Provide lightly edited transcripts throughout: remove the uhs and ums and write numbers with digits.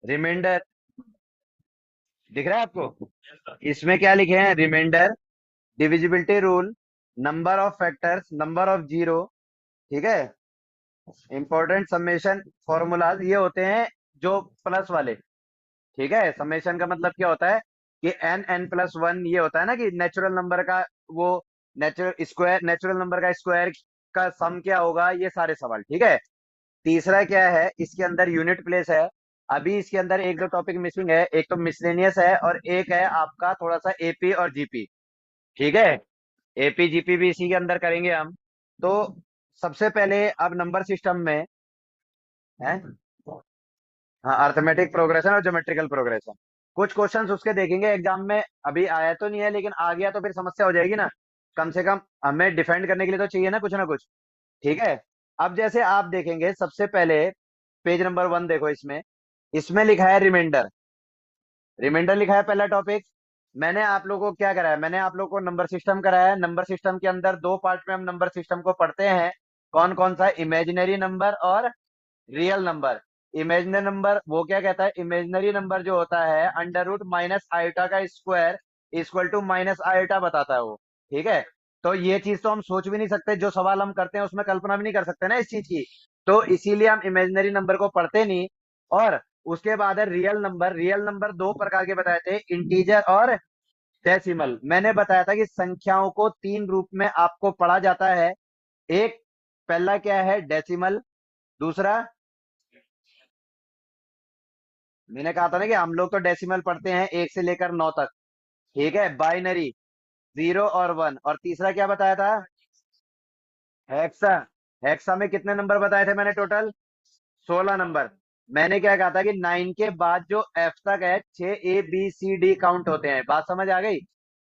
Reminder दिख रहा है आपको? इसमें क्या लिखे हैं? Remainder, divisibility rule, number of factors, number of zero, ठीक है, इंपॉर्टेंट समेशन फॉर्मूलाज, ये होते हैं जो प्लस वाले। ठीक है, समेशन का मतलब क्या होता है कि एन एन प्लस वन, ये होता है ना कि नेचुरल नंबर का वो नेचुरल नंबर का स्क्वायर का सम क्या होगा, ये सारे सवाल। ठीक है। तीसरा क्या है, इसके अंदर यूनिट प्लेस है। अभी इसके अंदर एक दो टॉपिक मिसिंग है, एक तो मिसलेनियस है और एक है आपका थोड़ा सा एपी और जीपी। ठीक है, एपी जीपी भी इसी के अंदर करेंगे हम। तो सबसे पहले अब नंबर सिस्टम में है, हाँ, अर्थमेटिक प्रोग्रेशन और ज्योमेट्रिकल प्रोग्रेशन, कुछ क्वेश्चंस उसके देखेंगे एग्जाम में। अभी आया तो नहीं है, लेकिन आ गया तो फिर समस्या हो जाएगी ना। कम से कम हमें डिफेंड करने के लिए तो चाहिए ना कुछ। ठीक है। अब जैसे आप देखेंगे सबसे पहले पेज नंबर 1 देखो, इसमें इसमें लिखा है रिमाइंडर। रिमाइंडर लिखा है पहला टॉपिक। मैंने आप लोगों को क्या कराया? मैंने आप लोगों को नंबर सिस्टम कराया है। नंबर सिस्टम के अंदर दो पार्ट में हम नंबर सिस्टम को पढ़ते हैं। कौन कौन सा? इमेजिनरी नंबर और रियल नंबर। इमेजिनरी नंबर वो क्या कहता है? इमेजिनरी नंबर जो होता है अंडर रूट माइनस आयोटा का square equal to minus iota बताता है वो। ठीक है। तो ये चीज तो हम सोच भी नहीं सकते, जो सवाल हम करते हैं उसमें कल्पना भी नहीं कर सकते ना इस चीज की। तो इसीलिए हम इमेजिनरी नंबर को पढ़ते नहीं। और उसके बाद है रियल नंबर। रियल नंबर दो प्रकार के बताए थे, इंटीजर और डेसिमल। मैंने बताया था कि संख्याओं को तीन रूप में आपको पढ़ा जाता है। एक, पहला क्या है? डेसिमल। दूसरा, मैंने कहा था ना कि हम लोग तो डेसिमल पढ़ते हैं 1 से लेकर 9 तक। ठीक है, बाइनरी, 0 और 1। और तीसरा क्या बताया था? हेक्सा। हेक्सा में कितने नंबर बताए थे मैंने? Total 16 number. मैंने क्या कहा था कि 9 के बाद जो एफ तक है, 6 A B C D count होते हैं। बात समझ आ गई?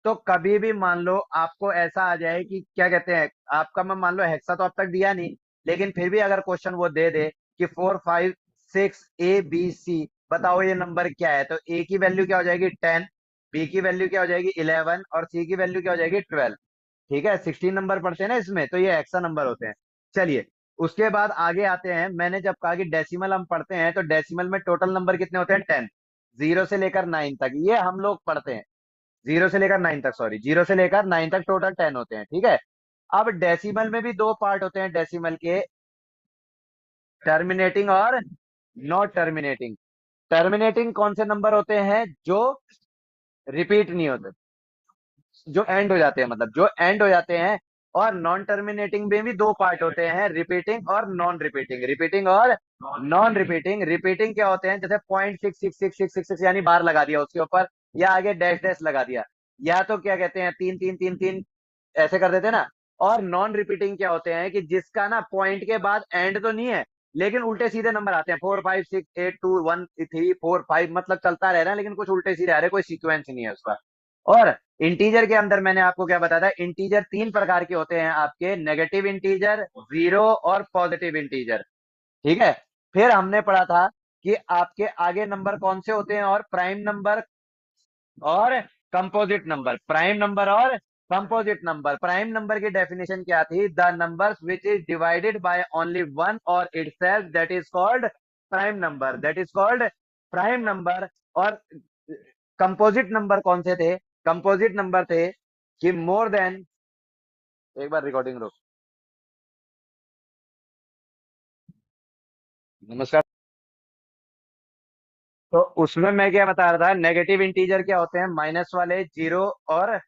तो कभी भी मान लो आपको ऐसा आ जाए कि क्या कहते हैं, आपका मैं मान लो हेक्सा तो अब तक दिया नहीं, लेकिन फिर भी अगर क्वेश्चन वो दे दे कि 4 5 6 A B C, बताओ ये नंबर क्या है, तो ए की वैल्यू क्या हो जाएगी? 10, बी की वैल्यू क्या हो जाएगी? 11, और सी की वैल्यू क्या हो जाएगी? 12। ठीक है, 16 नंबर पढ़ते हैं ना इसमें, तो ये हेक्सा नंबर होते हैं। चलिए, उसके बाद आगे आते हैं। मैंने जब कहा कि डेसिमल हम पढ़ते हैं, तो डेसिमल में टोटल नंबर कितने होते हैं? 10। 0 से लेकर 9 तक ये हम लोग पढ़ते हैं। 0 से लेकर 9 तक, सॉरी, 0 से लेकर 9 तक टोटल 10 होते हैं। ठीक है। अब डेसिमल में भी दो पार्ट होते हैं डेसिमल के, टर्मिनेटिंग और नॉट टर्मिनेटिंग। टर्मिनेटिंग कौन से नंबर होते हैं? जो रिपीट नहीं होते, जो एंड हो जाते हैं, मतलब जो एंड हो जाते हैं। और नॉन टर्मिनेटिंग में भी दो पार्ट होते हैं, रिपीटिंग और नॉन रिपीटिंग। रिपीटिंग और नॉन रिपीटिंग। रिपीटिंग क्या होते हैं? जैसे 0.66666 यानी बार लगा दिया उसके ऊपर, या आगे डैश डैश लगा दिया, या तो क्या कहते हैं, 3 3 3 3 ऐसे कर देते हैं ना। और नॉन रिपीटिंग क्या होते हैं कि जिसका ना पॉइंट के बाद एंड तो नहीं है, लेकिन उल्टे सीधे नंबर आते हैं, 4 5 6 8 2 1 3 4 5, मतलब चलता रह रहा है लेकिन कुछ उल्टे सीधे आ रहे, कोई सीक्वेंस नहीं है उसका। और इंटीजर के अंदर मैंने आपको क्या बताया था? इंटीजर तीन प्रकार के होते हैं आपके, नेगेटिव इंटीजर, जीरो और पॉजिटिव इंटीजर। ठीक है। फिर हमने पढ़ा था कि आपके आगे नंबर कौन से होते हैं, और प्राइम नंबर और कंपोजिट नंबर। प्राइम नंबर और कंपोजिट नंबर। प्राइम नंबर की डेफिनेशन क्या थी? The number which is divided by only one और itself, that is called prime number, that is called prime number. और कंपोजिट नंबर कौन से थे? कंपोजिट नंबर थे कि मोर देन, एक बार रिकॉर्डिंग रोक। नमस्कार। तो उसमें मैं क्या बता रहा था, नेगेटिव इंटीजर क्या होते हैं? माइनस वाले, जीरो और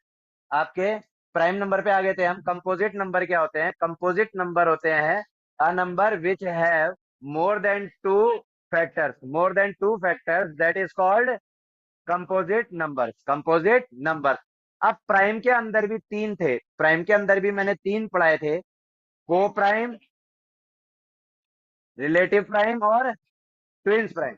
आपके प्राइम नंबर पे आ गए थे हम। कंपोजिट नंबर क्या होते हैं? कंपोजिट नंबर होते हैं a number which have more than two factors, more than two factors, that is called composite number. Composite number. अब प्राइम के अंदर भी तीन थे, प्राइम के अंदर भी मैंने तीन पढ़ाए थे, को प्राइम, रिलेटिव प्राइम और ट्विंस प्राइम।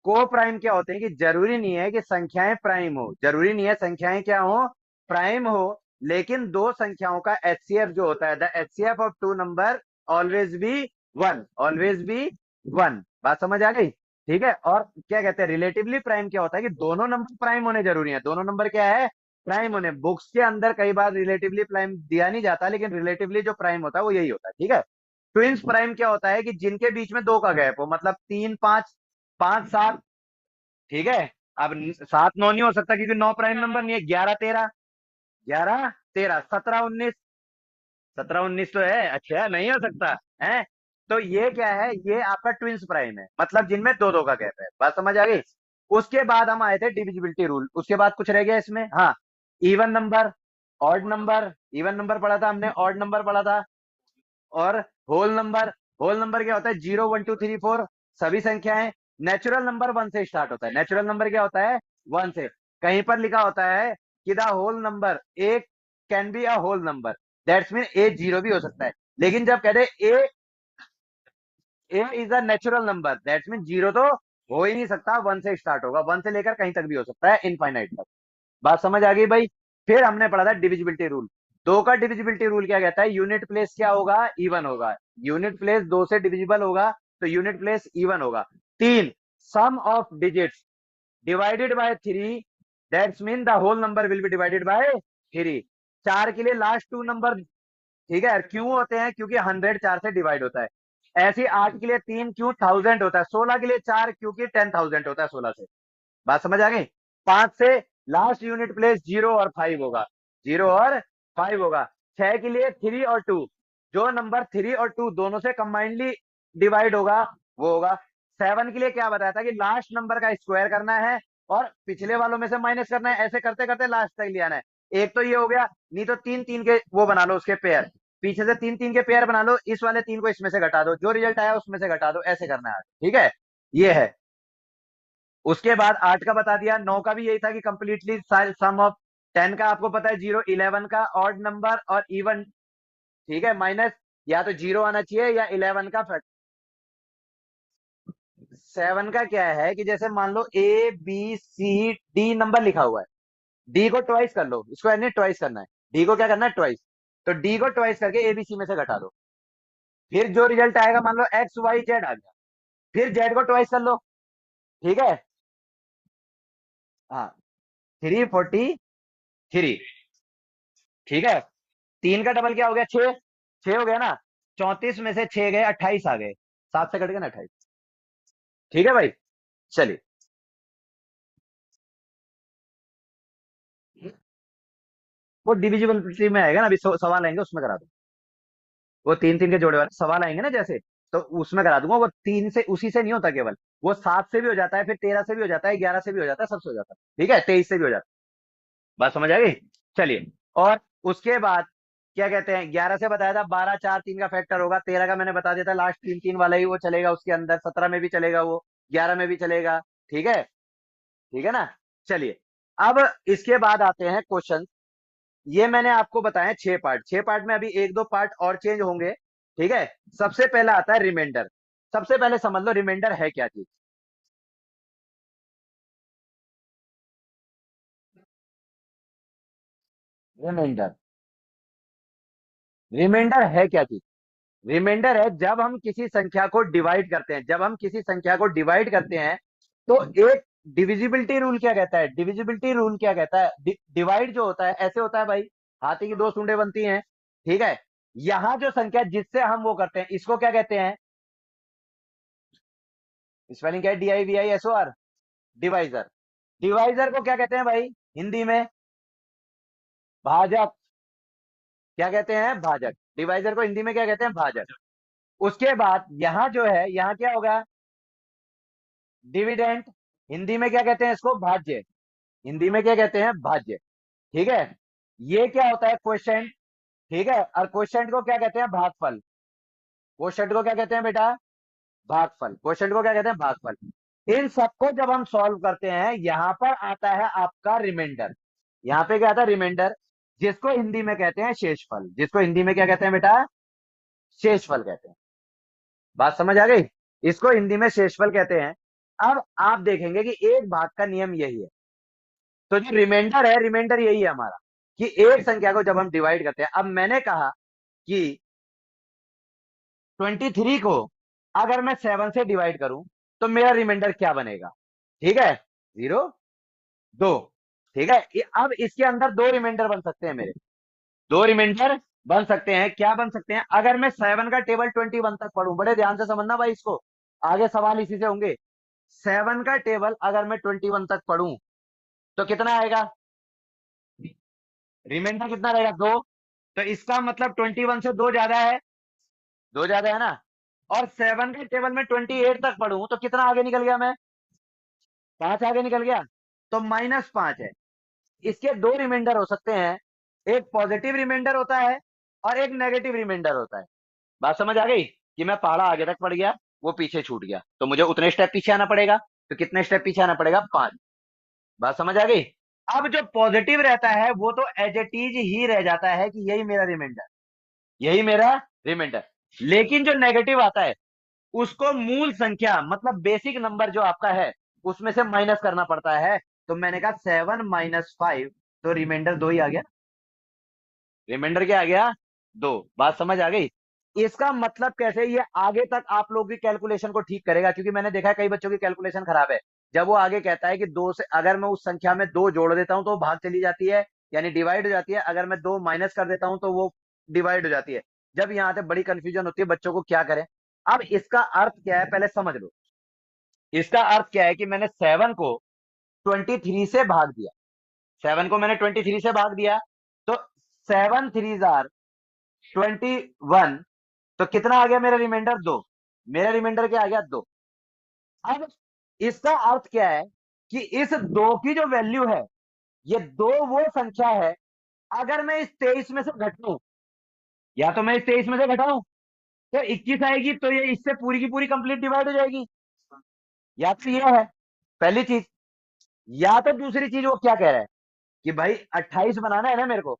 को प्राइम क्या होते हैं कि जरूरी नहीं है कि संख्याएं प्राइम हो, जरूरी नहीं है संख्याएं क्या हो? प्राइम हो। लेकिन दो संख्याओं का एचसीएफ जो होता है, the HCF of two number always be one, always be one. बात समझ आ गई? ठीक है। और क्या कहते हैं, रिलेटिवली प्राइम क्या होता है कि दोनों नंबर प्राइम होने जरूरी है। दोनों नंबर क्या है? प्राइम होने। बुक्स के अंदर कई बार रिलेटिवली प्राइम दिया नहीं जाता, लेकिन रिलेटिवली जो प्राइम होता है वो यही होता है। ठीक है। ट्विंस प्राइम क्या होता है कि जिनके बीच में दो का गैप हो, मतलब 3 5, 5 7, ठीक है। अब 7 9 नहीं हो सकता क्योंकि 9 प्राइम नंबर नहीं है। 11 13, 11 13, 17 19, 17 19 तो है। अच्छा, नहीं हो सकता है। तो ये क्या है, ये आपका ट्विंस प्राइम है, मतलब जिनमें दो दो का गैप है। बात समझ आ गई। उसके बाद हम आए थे डिविजिबिलिटी रूल, उसके बाद कुछ रह गया इसमें। हाँ, even number, odd number. Even number पढ़ा था हमने, ऑड नंबर पढ़ा था, और होल नंबर। होल नंबर क्या होता है, 0 1 2 3 4 सभी संख्याएं। नेचुरल नंबर 1 से स्टार्ट होता है। नेचुरल नंबर क्या होता है, 1 से। कहीं पर लिखा होता है कि the whole number a can be a whole number, that's mean a zero भी हो सकता है। लेकिन जब कहते हैं a is a natural number, that's mean zero तो हो ही नहीं सकता, 1 से स्टार्ट होगा। 1 से लेकर कहीं तक भी हो सकता है, इनफाइनाइट तक। बात समझ आ गई भाई। फिर हमने पढ़ा था डिविजिबिलिटी रूल। दो का डिविजिबिलिटी रूल क्या कहता है, यूनिट प्लेस क्या होगा, इवन होगा। यूनिट प्लेस दो से डिविजिबल होगा तो यूनिट प्लेस इवन होगा। तीन, sum of digits divided by three, that's mean the whole number will be divided by three. चार के लिए लास्ट टू नंबर, ठीक है, क्यों होते हैं, क्योंकि 100 4 से डिवाइड होता है। ऐसे 8 के लिए 3 क्यों 1000 होता है। 16 के लिए 4 क्योंकि 10,000 होता है 16 से। बात समझ आ गई। 5 से लास्ट यूनिट प्लेस 0 और 5 होगा, 0 और 5 होगा। 6 के लिए 3 और 2, जो नंबर 3 और 2 दोनों से कंबाइंडली डिवाइड होगा वो होगा। 7 के लिए क्या बताया था कि लास्ट नंबर का स्क्वायर करना है और पिछले वालों में से माइनस करना है, ऐसे करते करते लास्ट तक ले आना है। एक तो ये हो गया, नहीं तो 3 3 के वो बना लो, उसके पेयर। पीछे से 3 3 के पेयर बना लो, इस वाले 3 को इसमें से घटा दो, जो रिजल्ट आया उसमें से घटा दो, ऐसे करना है। ठीक है, ये है। उसके बाद 8 का बता दिया। 9 का भी यही था कि कंप्लीटली सम ऑफ। 10 का आपको पता है 0, 11 का ऑड नंबर और इवन, ठीक है, माइनस या तो 0 आना चाहिए या 11 का फैक्ट। 7 का क्या है कि जैसे मान लो ABCD नंबर लिखा हुआ है, डी को ट्वाइस कर लो, इसको यानी ट्वाइस करना है। डी को क्या करना है, ट्वाइस। तो डी को ट्वाइस करके ABC में से घटा दो, फिर जो रिजल्ट आएगा, मान लो XYZ आ गया, फिर जेड को ट्वाइस कर लो। ठीक है। हाँ, 343। ठीक है। 3 का डबल क्या हो गया, 6। 6 हो गया ना। 34 में से 6 गए, 28 आ गए। 7 से कट गए ना 28। ठीक है भाई, चलिए। वो डिविजिबिलिटी में आएगा ना, अभी सवाल आएंगे उसमें करा दूँ। वो 3 3 के जोड़े वाले सवाल आएंगे ना जैसे, तो उसमें करा दूंगा। वो 3 से, उसी से नहीं होता केवल, वो 7 से भी हो जाता है, फिर 13 से भी हो जाता है, 11 से भी हो जाता है, सबसे हो जाता है। ठीक है, 23 से भी हो जाता है। बात समझ आ गई। चलिए। और उसके बाद क्या कहते हैं, 11 से बताया था 12 4 3 का फैक्टर होगा। 13 का मैंने बता दिया था, लास्ट 3 3 वाला ही वो चलेगा उसके अंदर। 17 में भी चलेगा वो, 11 में भी चलेगा। ठीक है, ठीक है ना। चलिए, अब इसके बाद आते हैं क्वेश्चन। ये मैंने आपको बताया 6 पार्ट। 6 पार्ट में अभी एक दो पार्ट और चेंज होंगे। ठीक है। सबसे पहला आता है रिमाइंडर। सबसे पहले समझ लो रिमाइंडर है क्या चीज। रिमाइंडर, रिमाइंडर है क्या चीज। रिमाइंडर है जब हम किसी संख्या को डिवाइड करते हैं। जब हम किसी संख्या को डिवाइड करते हैं तो एक डिविजिबिलिटी रूल क्या कहता है, डिविजिबिलिटी रूल क्या कहता है, डिवाइड जो होता है ऐसे होता है भाई, हाथी की दो सूंडें बनती हैं। ठीक है। यहां जो संख्या जिससे हम वो करते हैं, इसको क्या कहते हैं, स्पेलिंग क्या है, DIVISOR, डिवाइजर। डिवाइजर को क्या कहते हैं भाई हिंदी में, भाजक। क्या कहते हैं, भाजक। डिवाइजर को हिंदी में क्या कहते हैं, भाजक। उसके बाद यहां जो है, यहां क्या होगा, डिविडेंड। हिंदी में क्या कहते हैं इसको, भाज्य। हिंदी में क्या कहते हैं, भाज्य। ठीक है। ये क्या होता है, क्वेश्चन। ठीक है, और क्वेश्चन को क्या कहते हैं, भागफल। क्वेश्चन को क्या कहते हैं बेटा, भागफल। क्वेश्चन को क्या कहते हैं, भागफल। इन सबको जब हम सॉल्व करते हैं, यहां पर आता है आपका रिमाइंडर। यहां पे क्या आता है, रिमाइंडर, जिसको हिंदी में कहते हैं शेषफल। जिसको हिंदी में क्या कहते हैं बेटा, शेषफल कहते हैं। बात समझ आ गई। इसको हिंदी में शेषफल कहते हैं। अब आप देखेंगे कि एक भाग का नियम यही है। तो जो रिमाइंडर है, रिमाइंडर यही है हमारा, कि एक संख्या को जब हम डिवाइड करते हैं। अब मैंने कहा कि 23 को अगर मैं 7 से डिवाइड करूं तो मेरा रिमाइंडर क्या बनेगा। ठीक है, 0 2। ठीक है, अब इसके अंदर दो रिमाइंडर बन सकते हैं मेरे। दो रिमाइंडर बन सकते हैं। क्या बन सकते हैं, अगर मैं 7 का टेबल 21 तक पढ़ूं, बड़े ध्यान से समझना भाई इसको, आगे सवाल इसी से होंगे। 7 का टेबल अगर मैं 21 तक पढ़ूं तो कितना आएगा? रिमाइंडर कितना रहेगा? 2। तो इसका मतलब 21 से 2 ज्यादा है, 2 ज्यादा है ना। और 7 के टेबल में 28 तक पढ़ूं तो कितना आगे निकल गया मैं? 5 आगे निकल गया। तो -5 है। इसके दो रिमाइंडर हो सकते हैं, एक पॉजिटिव रिमाइंडर होता है और एक नेगेटिव रिमाइंडर होता है। बात समझ आ गई कि मैं पहाड़ा आगे तक पड़ गया, वो पीछे छूट गया, तो मुझे उतने स्टेप पीछे आना पड़ेगा। तो कितने स्टेप पीछे आना पड़ेगा? 5। बात समझ आ गई। अब जो पॉजिटिव रहता है वो तो एज इट इज ही रह जाता है कि यही मेरा रिमाइंडर, यही मेरा रिमाइंडर। लेकिन जो नेगेटिव आता है उसको मूल संख्या मतलब बेसिक नंबर जो आपका है उसमें से माइनस करना पड़ता है। तो मैंने कहा 7 - 5, तो रिमाइंडर 2 ही आ गया। रिमाइंडर क्या आ गया? 2। बात समझ आ गई। इसका मतलब कैसे, ये आगे तक आप लोगों की कैलकुलेशन को ठीक करेगा, क्योंकि मैंने देखा है कई बच्चों की कैलकुलेशन खराब है। जब वो आगे कहता है कि 2 से अगर मैं उस संख्या में 2 जोड़ देता हूं तो वो भाग चली जाती है, यानी डिवाइड हो जाती है। अगर मैं 2 माइनस कर देता हूं तो वो डिवाइड हो जाती है। जब यहाँ से बड़ी कंफ्यूजन होती है बच्चों को क्या करें। अब इसका अर्थ क्या है पहले समझ लो। इसका अर्थ क्या है कि मैंने 7 को 23 से भाग दिया। 7 को मैंने 23 से भाग दिया, तो 7 3 जार 21। तो कितना आ गया मेरा रिमाइंडर? 2। मेरा रिमाइंडर क्या आ गया? 2। अब इसका अर्थ क्या है कि इस 2 की जो वैल्यू है, ये 2 वो संख्या है, अगर मैं इस 23 में से घटाऊं, या तो मैं इस 23 में से घटाऊं तो 21 आएगी, तो ये इससे पूरी की पूरी कंप्लीट डिवाइड हो जाएगी। या तो ये है पहली चीज, या तो दूसरी चीज वो क्या कह रहा है कि भाई 28 बनाना है ना मेरे को,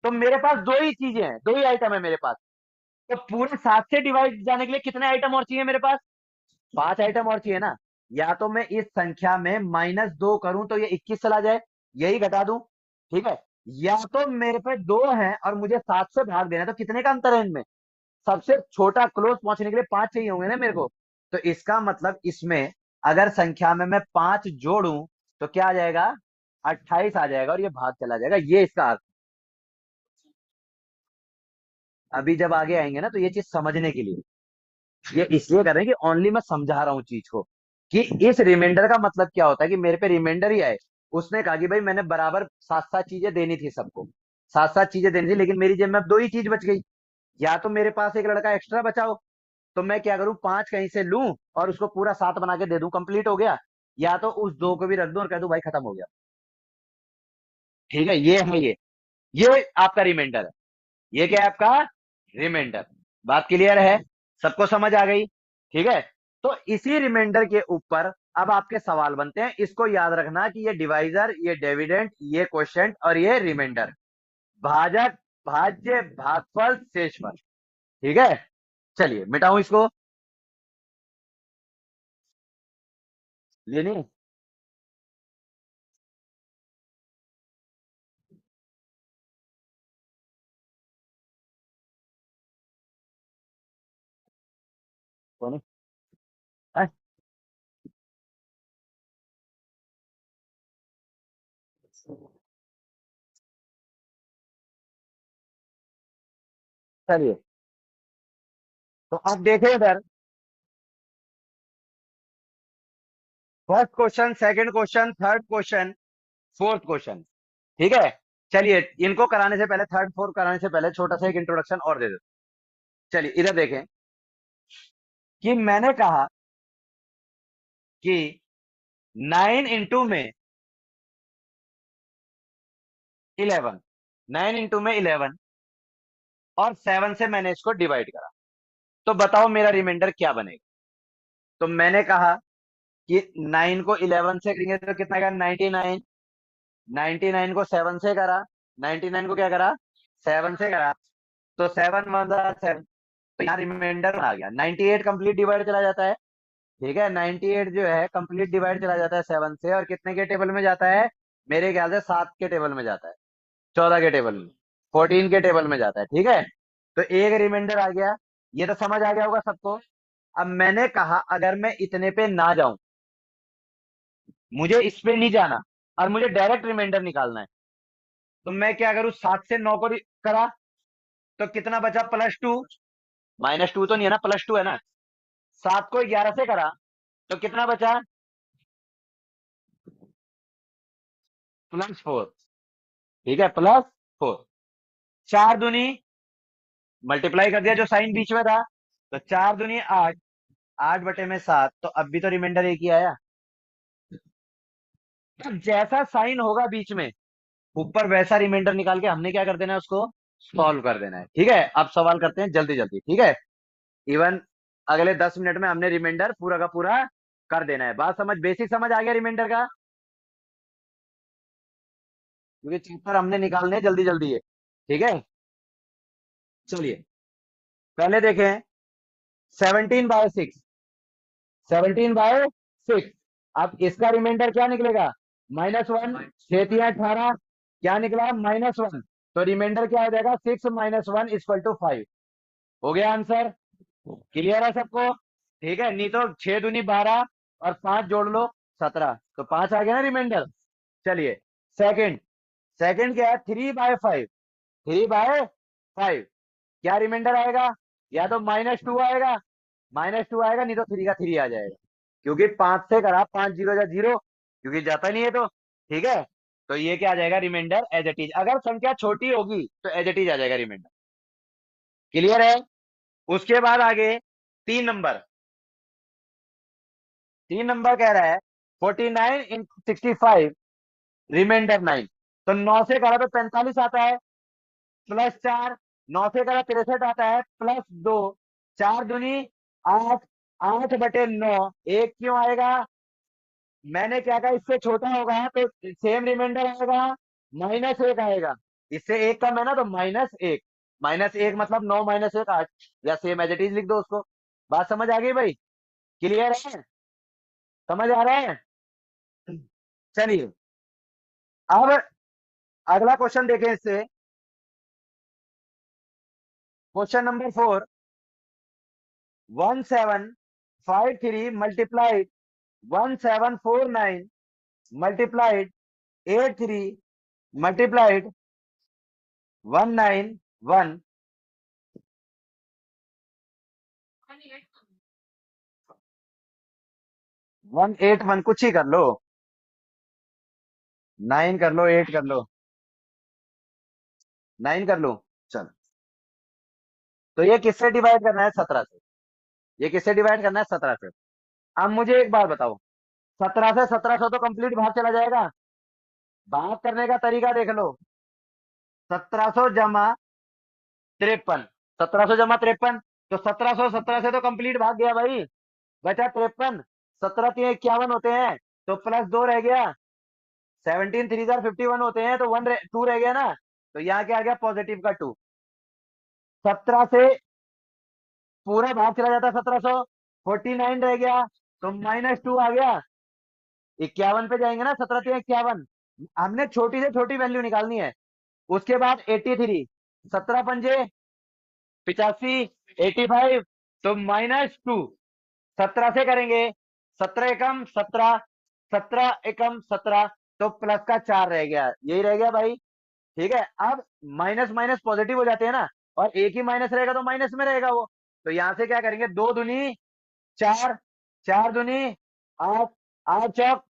तो मेरे पास दो ही चीजें हैं, दो ही आइटम है मेरे पास। तो पूरे 7 से डिवाइड जाने के लिए कितने आइटम और चाहिए मेरे पास? 5 आइटम और चाहिए ना। या तो मैं इस संख्या में -2 करूं तो ये 21 चला जाए, यही घटा दूं, ठीक है। या तो मेरे पे 2 हैं और मुझे 7 से भाग देना है, तो कितने का अंतर है इनमें? सबसे छोटा क्लोज पहुंचने के लिए 5 चाहिए होंगे ना मेरे को। तो इसका मतलब इसमें अगर संख्या में मैं 5 जोड़ूं तो क्या आ जाएगा? 28 आ जाएगा और ये भाग चला जाएगा, ये इसका अर्थ। अभी जब आगे आएंगे ना तो ये चीज समझने के लिए, ये इसलिए कर रहे हैं कि ओनली मैं समझा रहा हूं चीज को कि इस रिमाइंडर का मतलब क्या होता है कि मेरे पे रिमाइंडर ही आए। उसने कहा कि भाई मैंने बराबर 7-7 चीजें देनी थी सबको, 7-7 चीजें देनी थी, लेकिन मेरी जेब में अब 2 ही चीज बच गई। या तो मेरे पास एक लड़का एक्स्ट्रा बचाओ, तो मैं क्या करूं, 5 कहीं से लूं और उसको पूरा 7 बना के दे दूं, कंप्लीट हो गया। या तो उस 2 को भी रख दूं और कह दूं भाई खत्म हो गया। ठीक है, ये है ये आपका रिमाइंडर है। ये क्या है आपका? रिमाइंडर। बात क्लियर है? सबको समझ आ गई? ठीक है। तो इसी रिमाइंडर के ऊपर अब आपके सवाल बनते हैं। इसको याद रखना कि ये डिवाइजर, ये डिविडेंड, ये क्वोशिएंट और ये रिमाइंडर, भाजक, भाज्य, भागफल, शेषफल। ठीक है। चलिए मिटाऊं इसको। ये नहीं, कौन है? हाँ, चलिए। तो अब देखें इधर, first question, second question, third question, fourth question. ठीक है। चलिए, इनको कराने से पहले, थर्ड फोर्थ कराने से पहले छोटा सा एक इंट्रोडक्शन और दे दो। चलिए इधर देखें कि मैंने कहा कि 9 इंटू में 11, 9 इंटू में 11 और 7 से मैंने इसको डिवाइड करा। तो बताओ मेरा रिमाइंडर क्या बनेगा? तो मैंने कहा कि 9 को 11 से करेंगे तो कितना आएगा? 99। 99 को 7 से करा, 99 को क्या करा? 7 से करा, तो 7 × 1 = 7। तो यहाँ रिमाइंडर आ गया 98, कंप्लीट डिवाइड चला जाता है। ठीक है, 98 जो है कंप्लीट डिवाइड चला जाता है 7 से, और कितने के टेबल में जाता है? मेरे ख्याल से 7 के टेबल में जाता है, 14 के टेबल में, 14 के टेबल में जाता है। ठीक है। तो एक रिमाइंडर आ गया, ये तो समझ आ गया होगा सबको। अब मैंने कहा अगर मैं इतने पे ना जाऊं, मुझे इस पे नहीं जाना और मुझे डायरेक्ट रिमाइंडर निकालना है, तो मैं क्या करूं? 7 से 9 को करा, तो कितना बचा? +2। -2 तो नहीं है ना, +2 है ना। 7 को 11 से करा, तो कितना बचा? +4। ठीक है, +4। 4 दूनी, मल्टीप्लाई कर दिया जो साइन बीच में था, तो 4 दूनी 8, 8/7, तो अब भी तो रिमाइंडर एक ही आया। अब जैसा साइन होगा बीच में, ऊपर वैसा रिमाइंडर निकाल के हमने क्या कर देना है, उसको सॉल्व कर देना है। ठीक है, अब सवाल करते हैं जल्दी जल्दी। ठीक है, इवन अगले 10 मिनट में हमने रिमाइंडर पूरा का पूरा कर देना है। बात समझ, बेसिक समझ आ गया रिमाइंडर का, क्योंकि चैप्टर हमने निकालने हैं जल्दी जल्दी है। ठीक है, चलिए पहले देखें। 17/6, 17/6। अब इसका रिमाइंडर क्या निकलेगा, -1। 6×3 = 18, क्या निकला, -1। तो रिमाइंडर क्या हो जाएगा, 6 - 1 = 5। हो गया आंसर। क्लियर है सबको। ठीक है, नहीं तो 6 दूनी 12 और 5 जोड़ लो 17, तो 5 आ गया ना रिमाइंडर। चलिए सेकंड, सेकंड क्या है, 3/5। 3/5, क्या रिमाइंडर आएगा, या तो -2 आएगा, -2 आएगा, नहीं तो 3 का 3 आ जाएगा, क्योंकि 5 से करा, 5 0 जा 0, क्योंकि जाता नहीं है तो। ठीक है, तो ये क्या आ जाएगा, रिमाइंडर एज इट इज। अगर संख्या छोटी होगी तो एज इट इज आ जाएगा रिमाइंडर। क्लियर है। उसके बाद आगे 3 नंबर, 3 नंबर कह रहा है 49 × 65, रिमाइंडर 9। तो 9 से करा तो 45 आता है, +4। 9 से करा 63 आता है, +2। 4 दूनी 8, 8/9, एक क्यों आएगा, मैंने क्या कहा, इससे छोटा होगा तो सेम रिमाइंडर आएगा, -1 आएगा। इससे एक कम है ना, तो -1। -1 मतलब 9 - 1 8, या सेम एज इट इज लिख दो उसको। बात समझ आ गई भाई, क्लियर है, समझ आ रहा है। चलिए अब अगला क्वेश्चन देखें इससे। Question number 4, 1753 multiplied 1749 multiplied 83 multiplied 191। 181 कुछ ही कर लो, 9 कर लो, 8 कर लो, 9 कर लो। चलो, तो ये किससे डिवाइड करना है, 17 से। ये किससे डिवाइड करना है, 17 से। अब मुझे एक बात बताओ, 17 से 1700 तो कंप्लीट भाग चला जाएगा। भाग करने का तरीका देख लो, 1700 जमा 53, 1700 जमा 53, तो 1717 से तो कंप्लीट भाग गया भाई, बचा 53। 17×3 = 51 होते हैं, तो +2 रह गया। 17×3 = 51 होते हैं, तो 2 रह गया ना, तो यहाँ क्या आ गया, पॉजिटिव का 2। 17 से पूरा भाग चला जाता, 1700, 49 रह गया, तो -2 आ गया। 51 पे जाएंगे ना, 17×3 = 51। हमने छोटी से छोटी वैल्यू निकालनी है। उसके बाद 83, 17×5 = 85, 85, तो -2। 17 से करेंगे, 17 एकम 17, 17 एकम 17, तो प्लस का 4 रह गया, यही रह गया भाई। ठीक है, अब माइनस माइनस पॉजिटिव हो जाते हैं ना, और एक ही माइनस रहेगा तो माइनस में रहेगा वो। तो यहां से क्या करेंगे, 2 दूनी 4, 4 दूनी 8, 8 चौक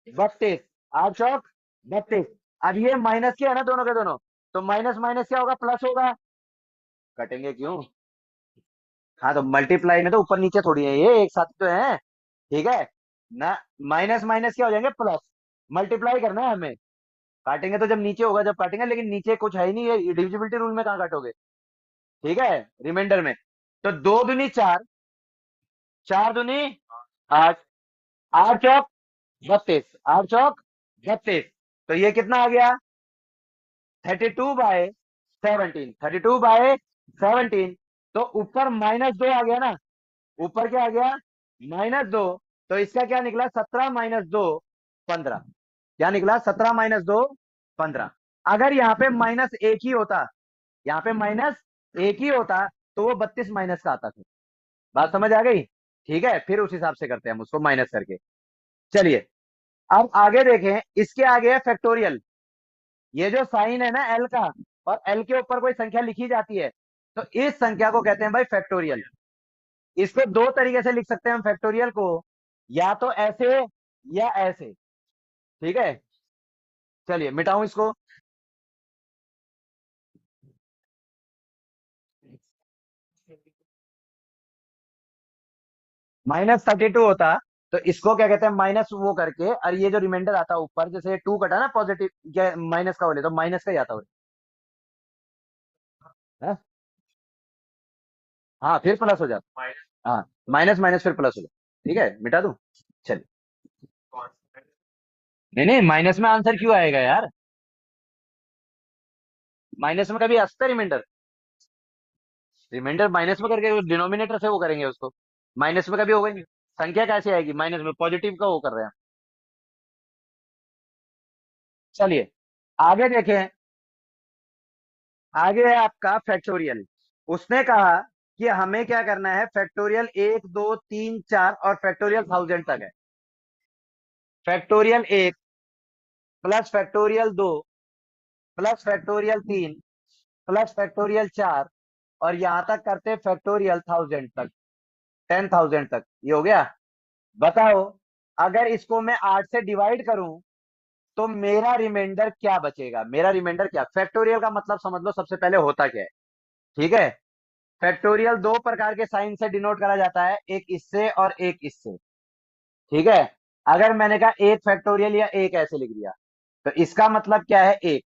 32, 8 चौक 32। अब ये माइनस के है ना दोनों के दोनों, तो माइनस माइनस क्या होगा, प्लस होगा। कटेंगे क्यों, हाँ तो मल्टीप्लाई में तो ऊपर नीचे थोड़ी है, ये एक साथ तो है। ठीक है ना, माइनस माइनस क्या हो जाएंगे, प्लस। मल्टीप्लाई करना है हमें, काटेंगे तो जब नीचे होगा जब काटेंगे, लेकिन नीचे कुछ है ही नहीं, ये डिविजिबिलिटी रूल में कहाँ काटोगे। ठीक है, रिमाइंडर में। तो 2 दूनी 4, 4 दूनी 8, 8 चौक 32, 8 चौक 32, तो ये कितना आ गया, 32/17, 32/17। तो ऊपर -2 आ गया ना, ऊपर क्या आ गया, -2। तो इसका क्या निकला, 17 - 2 15। क्या निकला, 17 - 2 15। अगर यहाँ पे -1 ही होता, यहाँ पे -1 ही होता, तो वो 32 माइनस का आता था। बात समझ आ गई। ठीक है, फिर उस हिसाब से करते हैं हम उसको माइनस करके। चलिए अब आगे देखें, इसके आगे है फैक्टोरियल। ये जो साइन है ना एल का, और एल के ऊपर कोई संख्या लिखी जाती है, तो इस संख्या को कहते हैं भाई फैक्टोरियल। इसको दो तरीके से लिख सकते हैं हम फैक्टोरियल को, या तो ऐसे या ऐसे। ठीक है, चलिए मिटाऊं इसको। -32 होता, तो इसको क्या कहते हैं, माइनस वो करके, और ये जो रिमाइंडर आता है ऊपर, जैसे 2 कटा ना पॉजिटिव, क्या माइनस का बोले तो माइनस का ही आता है। हाँ फिर प्लस हो जाता। हाँ, माइनस माइनस फिर प्लस हो जाता, ठीक है मिटा दूं। चलिए। नहीं नहीं, माइनस में आंसर क्यों आएगा यार? माइनस में कभी असता रिमाइंडर? रिमाइंडर माइनस में करके डिनोमिनेटर से वो करेंगे उसको। माइनस में कभी होगा ही नहीं। संख्या कैसे आएगी माइनस में? पॉजिटिव का वो कर रहे हैं। चलिए आगे देखें। आगे है आपका फैक्टोरियल। उसने कहा कि हमें क्या करना है, फैक्टोरियल 1 2 3 4 और फैक्टोरियल 1000 तक है। Factorial 1 plus factorial 2 plus factorial 3 plus factorial 4, और यहां तक करते फैक्टोरियल 1000 तक, 10,000 तक। ये हो गया। बताओ, अगर इसको मैं 8 से डिवाइड करूं तो मेरा रिमाइंडर क्या बचेगा? मेरा रिमाइंडर क्या, फैक्टोरियल का मतलब समझ लो सबसे पहले होता क्या है। ठीक है। फैक्टोरियल दो प्रकार के साइन से डिनोट करा जाता है, एक इससे और एक इससे। ठीक है। अगर मैंने कहा एक फैक्टोरियल या एक ऐसे लिख दिया, तो इसका मतलब क्या है, एक।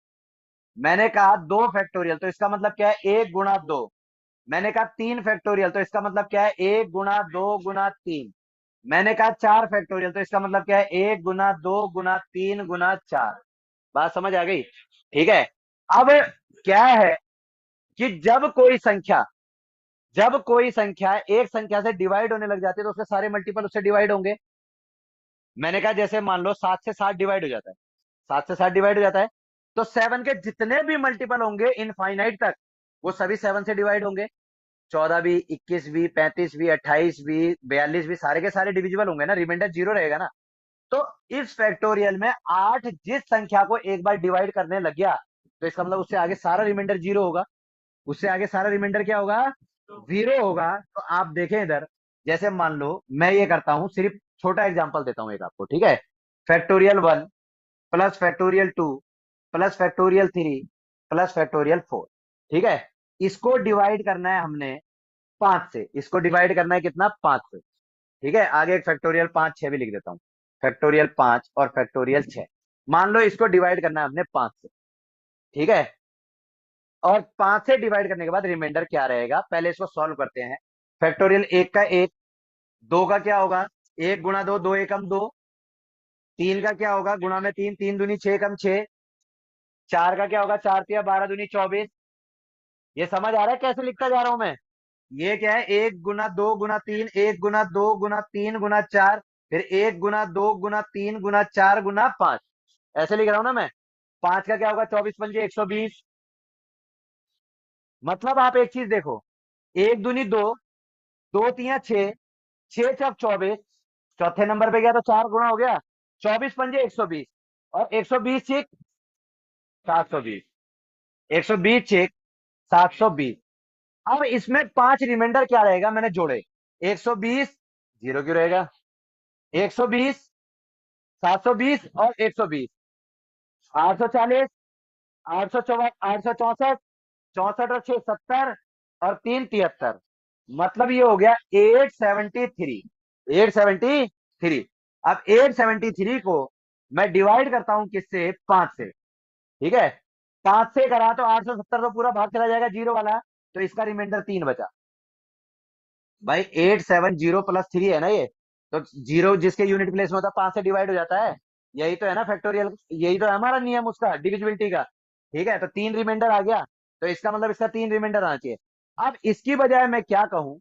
मैंने कहा दो फैक्टोरियल, तो इसका मतलब क्या है, एक गुणा दो। मैंने कहा तीन फैक्टोरियल, तो इसका मतलब क्या है, एक गुणा दो गुणा तीन। मैंने कहा चार फैक्टोरियल, तो इसका मतलब क्या है, एक गुना दो गुना तीन गुना चार। बात समझ आ गई? ठीक है। अब क्या है कि जब कोई संख्या एक संख्या से डिवाइड होने लग जाती है, तो उसके सारे मल्टीपल उससे डिवाइड होंगे। मैंने कहा जैसे मान लो 7 से 7 डिवाइड हो जाता है, 7 से 7 डिवाइड हो जाता है, तो 7 के जितने भी मल्टीपल होंगे इनफाइनाइट तक, वो सभी 7 से डिवाइड होंगे। 14 भी, 21 भी, 35 भी, 28 भी, 42 भी, सारे के सारे डिविजिबल होंगे ना, रिमाइंडर जीरो रहेगा ना। तो इस फैक्टोरियल में 8 जिस संख्या को एक बार डिवाइड करने लग गया, तो इसका मतलब उससे आगे सारा रिमाइंडर जीरो होगा। उससे आगे सारा रिमाइंडर क्या होगा, जीरो होगा। तो आप देखें इधर, जैसे मान लो मैं ये करता हूं, सिर्फ छोटा एग्जांपल देता हूं एक आपको, ठीक है। Factorial 1 plus factorial 2 plus factorial 3 plus factorial 4। ठीक है। इसको डिवाइड करना है हमने 5 से, इसको डिवाइड करना है कितना, 5 से। ठीक है। आगे एक फैक्टोरियल 5 6 भी लिख देता हूं, फैक्टोरियल 5 और फैक्टोरियल 6। मान लो इसको डिवाइड करना है हमने 5 से। ठीक है। और 5 से डिवाइड करने के बाद रिमाइंडर क्या रहेगा, पहले इसको सॉल्व करते हैं। फैक्टोरियल एक का एक, दो का क्या होगा, एक गुणा दो, दो एकम दो। तीन का क्या होगा, गुणा में तीन, तीन दूनी छह कम छह। चार का क्या होगा, चार तिया 12 दूनी 24। ये समझ आ रहा है कैसे लिखता जा रहा हूं मैं? ये क्या है, एक गुना दो गुना तीन, एक गुना दो गुना तीन गुना चार, फिर एक गुना दो गुना तीन गुना चार गुना पांच। ऐसे लिख रहा हूं ना मैं। पांच का क्या होगा, 24 पंजे 120। मतलब आप एक चीज देखो, एक दूनी दो, दो तिया छह, छह चौक 24। चौथे नंबर पे गया तो चार गुना हो गया, 24 पंजे 120। और 120 छिक 720, 120 छिक 720। अब इसमें पांच रिमाइंडर क्या रहेगा, मैंने जोड़े। 120 जीरो क्यों रहेगा, 120, 720 और 120, 840, 864, 64 और 6 70, और 3 73। मतलब ये हो गया 873, 873। अब 873 को मैं डिवाइड करता हूं किससे, 5 से। ठीक है। 5 से करा तो 870 तो पूरा भाग चला जाएगा जीरो वाला, तो इसका रिमाइंडर 3 बचा। भाई 870 + 3 है ना ये। तो जीरो जिसके यूनिट प्लेस में होता है 5 से डिवाइड हो जाता है। यही तो है ना फैक्टोरियल, यही तो है हमारा नियम उसका, डिविजिबिलिटी का। ठीक है। तो तीन रिमाइंडर आ गया, तो इसका मतलब इसका तीन रिमाइंडर आना चाहिए। अब इसकी बजाय मैं क्या कहूं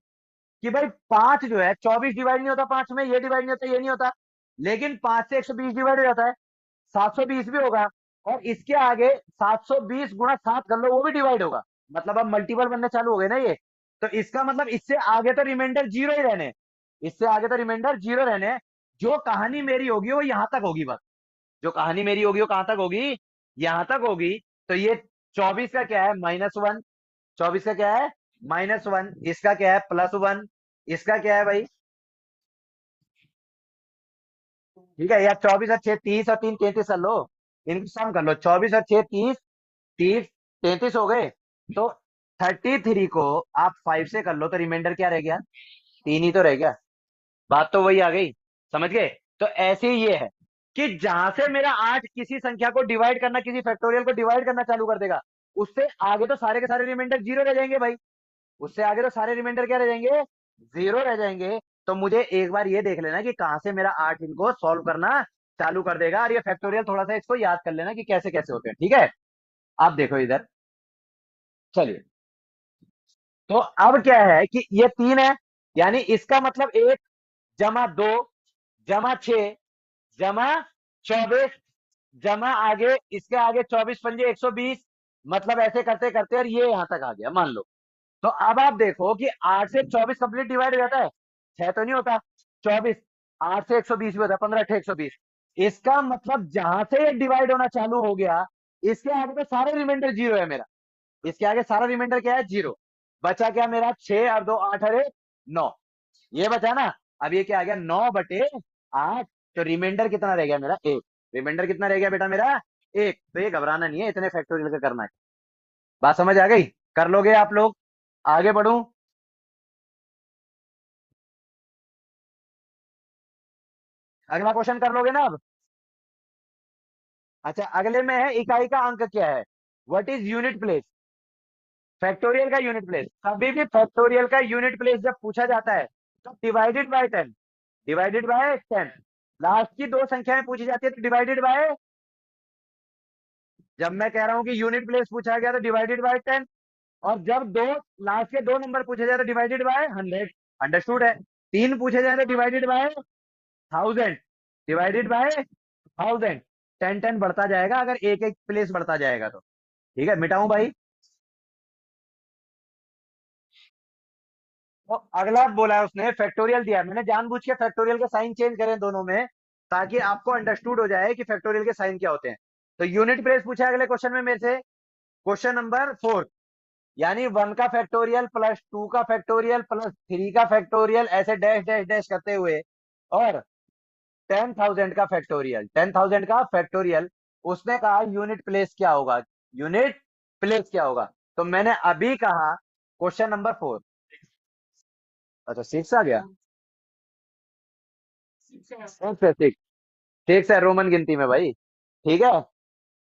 कि भाई पांच जो है, 24 डिवाइड नहीं होता पांच में, ये डिवाइड नहीं होता, ये नहीं होता। लेकिन 5 से 120 डिवाइड हो जाता है, 720 भी होगा। और इसके आगे 720 × 7 कर लो, वो भी डिवाइड होगा। मतलब अब मल्टीपल बनने चालू हो गए ना ये। तो इसका मतलब इससे आगे तो रिमाइंडर जीरो ही रहने, इससे आगे तो रिमाइंडर जीरो रहने। जो कहानी मेरी होगी वो यहां तक होगी बस। जो कहानी मेरी होगी वो कहां तक होगी, यहां तक होगी। तो ये 24 का क्या है, -1। 24 का क्या है, -1। इसका क्या है, +1। इसका क्या है भाई, ठीक है। या 24 और 6 30 और 3 33 कर लो। इनको सम कर लो, 24 और 6 30, 30 33 हो गए। तो 33 को आप 5 से कर लो तो रिमाइंडर क्या रह गया? 3 ही तो रह गया। बात तो वही आ गई, समझ गए? तो ऐसे ही ये है कि जहां से मेरा 8 किसी संख्या को डिवाइड करना, किसी फैक्टोरियल को डिवाइड करना चालू कर देगा, उससे आगे तो सारे के सारे रिमाइंडर जीरो रह जाएंगे भाई। उससे आगे तो सारे रिमाइंडर क्या रह जाएंगे? जीरो रह जाएंगे। तो मुझे एक बार ये देख लेना कि कहां से मेरा 8 इनको सॉल्व करना चालू कर देगा, और ये फैक्टोरियल थोड़ा सा इसको याद कर लेना कि कैसे कैसे होते हैं, ठीक है? आप देखो इधर, चलिए। तो अब क्या है कि ये 3 है, यानी इसका मतलब 1 + 2 + 6 +24, जमा आगे इसके आगे 24×5 = 120, मतलब ऐसे करते करते और ये यहां तक आ गया मान लो। तो अब आप देखो कि 8 से 24 कंप्लीट डिवाइड हो जाता है, 6 तो नहीं होता, 24, 8 से 120 भी होता है, 15×8 = 120। इसका मतलब जहां से ये डिवाइड होना चालू हो गया, इसके आगे तो सारे रिमाइंडर जीरो है मेरा। इसके आगे सारा रिमाइंडर क्या है? जीरो। बचा क्या मेरा? 6 और 2 8, अरे 9, ये बचा ना। अब ये क्या आ गया? 9/8। तो रिमाइंडर कितना रह गया मेरा? 1। रिमाइंडर कितना रह गया बेटा मेरा? 1। तो ये घबराना नहीं है, इतने फैक्टोरियल का करना है। बात समझ आ गई? कर लोगे आप लोग? आगे बढ़ूं? अगला क्वेश्चन कर लोगे ना अब? अच्छा, अगले में है इकाई का अंक क्या है? What is unit place? Factorial का यूनिट प्लेस, कभी भी फैक्टोरियल का यूनिट प्लेस जब पूछा जाता है तो divided by 10, divided by 10। Last की दो संख्याएं पूछी जाती है तो डिवाइडेड बाय, जब मैं कह रहा हूं कि यूनिट प्लेस पूछा गया तो डिवाइडेड बाय 10, और जब दो लास्ट के दो नंबर पूछे जाए तो डिवाइडेड बाय 100। अंडरस्टूड है? तीन पूछे जाए तो डिवाइडेड बाय 1000, डिवाइडेड बाय 1000। 10 10 बढ़ता जाएगा अगर एक एक प्लेस बढ़ता जाएगा तो। ठीक है, मिटाऊं भाई? तो अगला बोला है उसने फैक्टोरियल दिया है। मैंने जानबूझ के फैक्टोरियल के साइन चेंज करें दोनों में, ताकि आपको अंडरस्टूड हो जाए कि फैक्टोरियल के साइन क्या होते हैं। तो यूनिट प्लेस पूछा है अगले क्वेश्चन में मेरे से, क्वेश्चन नंबर 4। यानी 1 का फैक्टोरियल प्लस 2 का फैक्टोरियल प्लस 3 का फैक्टोरियल, ऐसे डैश डैश डैश करते हुए, और 10,000 का फैक्टोरियल, 10,000 का फैक्टोरियल। उसने कहा यूनिट प्लेस क्या होगा? यूनिट प्लेस क्या होगा? तो मैंने अभी कहा क्वेश्चन नंबर 4। अच्छा, 6 आ गया। 6 ठीक है, रोमन गिनती में भाई। ठीक है।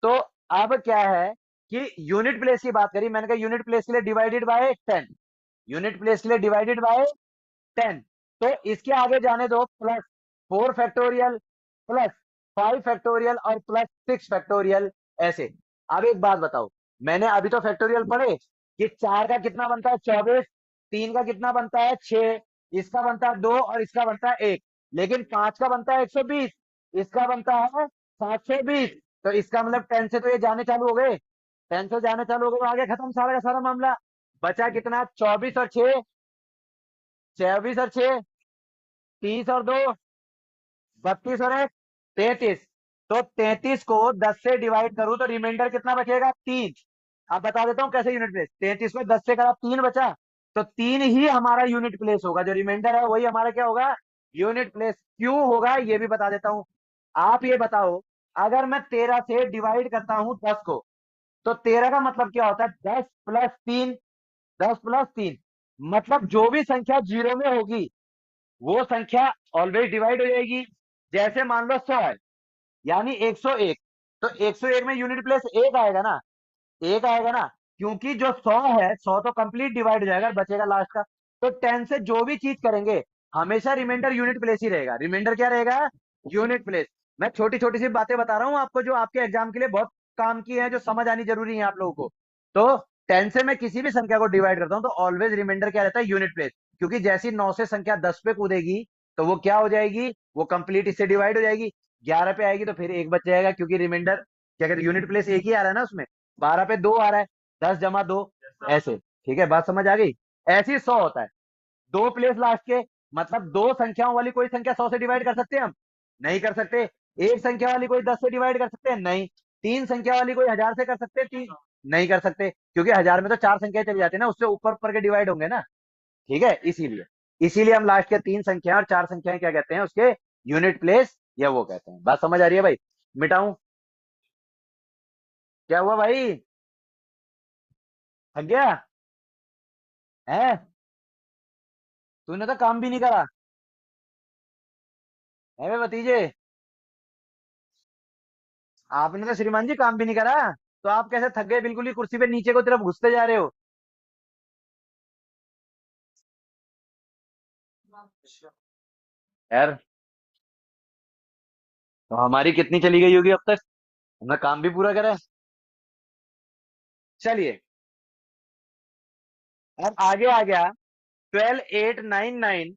तो अब क्या है कि यूनिट प्लेस की बात करी, मैंने कहा यूनिट प्लेस के लिए डिवाइडेड बाय 10, यूनिट प्लेस के लिए डिवाइडेड बाय 10। तो इसके आगे जाने दो, प्लस 4 फैक्टोरियल, प्लस 5 फैक्टोरियल, और प्लस 6 फैक्टोरियल, ऐसे। अब एक बात बताओ, मैंने अभी तो फैक्टोरियल पढ़े कि 4 का कितना बनता है? 24। 3 का कितना बनता है? 6। इसका बनता है 2, और इसका बनता है 1। लेकिन 5 का बनता है 120, इसका बनता है 720। तो इसका मतलब 10 से तो ये जाने चालू हो गए, 10 से जाने चालू हो गए तो आगे खत्म सारा का सारा मामला। बचा कितना? 24 और 6, 24 और 6, 30 और 2, 32 और 1, 33। तो 33 को 10 से डिवाइड करूं तो रिमाइंडर कितना बचेगा? 3। अब बता देता हूं कैसे यूनिट प्लेस। 33 को 10 से करा, 3 बचा, तो 3 ही हमारा यूनिट प्लेस होगा। जो रिमाइंडर है वही हमारा क्या होगा? Unit place. क्यों होगा ये भी बता देता हूं। आप ये बताओ, अगर मैं 13 से डिवाइड करता हूं 10 को, तो 13 का मतलब क्या होता है? 10 + 3, 10 + 3, मतलब जो भी संख्या जीरो में होगी वो संख्या ऑलवेज डिवाइड हो जाएगी। जैसे मान लो 100 है, यानी 101। तो 101 में यूनिट प्लेस एक आएगा ना? एक आएगा ना, क्योंकि जो 100 है, 100 तो कंप्लीट डिवाइड हो जाएगा, बचेगा लास्ट का। तो 10 से जो भी चीज करेंगे, हमेशा रिमाइंडर यूनिट प्लेस ही रहेगा। रिमाइंडर क्या रहेगा? Unit place. मैं छोटी छोटी सी बातें बता रहा हूं आपको, जो आपके एग्जाम के लिए बहुत काम की है, जो समझ आनी जरूरी है आप लोगों को। तो 10 से मैं किसी भी संख्या को डिवाइड करता हूं तो ऑलवेज रिमाइंडर क्या रहता है? Unit place. क्योंकि जैसी 9 से संख्या 10 पे कूदेगी तो वो क्या हो जाएगी? वो कंप्लीट इससे डिवाइड हो जाएगी। 11 पे आएगी तो फिर एक बच जाएगा, क्योंकि रिमाइंडर क्या कहते हैं, यूनिट प्लेस एक ही आ रहा है ना उसमें। 12 पे 2 आ रहा है, 10 + 2, ऐसे। ठीक है, बात समझ आ गई? ऐसे ही 100 होता है, दो प्लेस लास्ट के, मतलब दो संख्याओं वाली कोई संख्या 100 से डिवाइड कर सकते हैं हम? नहीं कर सकते। एक संख्या वाली कोई 10 से डिवाइड कर सकते हैं? नहीं। तीन संख्या वाली कोई 1000 से कर सकते हैं? तीन नहीं कर सकते, क्योंकि 1000 में तो चार संख्याएं चली जाती है ना, उससे ऊपर ऊपर के डिवाइड होंगे ना। ठीक है, इसीलिए इसीलिए हम लास्ट के तीन संख्याएं और चार संख्याएं क्या कहते हैं? उसके यूनिट प्लेस, या वो कहते हैं। बात समझ आ रही है भाई? मिटाऊं? क्या हुआ भाई? थक गया है? तूने तो काम भी नहीं करा है बे भतीजे। आपने तो श्रीमान जी काम भी नहीं करा। तो आप कैसे थक गए बिल्कुल ही कुर्सी पे नीचे को तरफ घुसते जा रहे हो? यार, तो हमारी कितनी चली गई होगी अब तक? हमने काम भी पूरा करा है। चलिए, अब आगे आ गया। 12899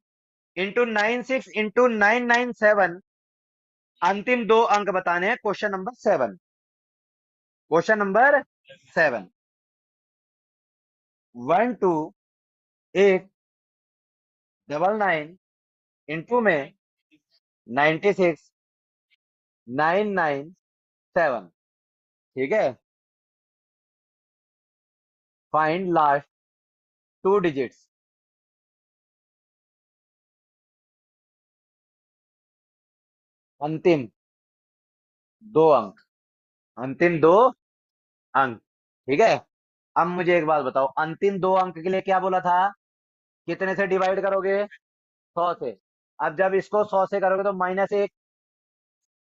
इंटू 96 इंटू 997। अंतिम दो अंक बताने हैं, question number 7। Question number 7। 12899 into में 96997। ठीक है। Find last two digits. अंतिम दो अंक। अंतिम दो अंक। ठीक है। अब मुझे एक बात बताओ, अंतिम दो अंक के लिए क्या बोला था? कितने से डिवाइड करोगे? 100 से। अब जब इसको 100 से करोगे तो -1,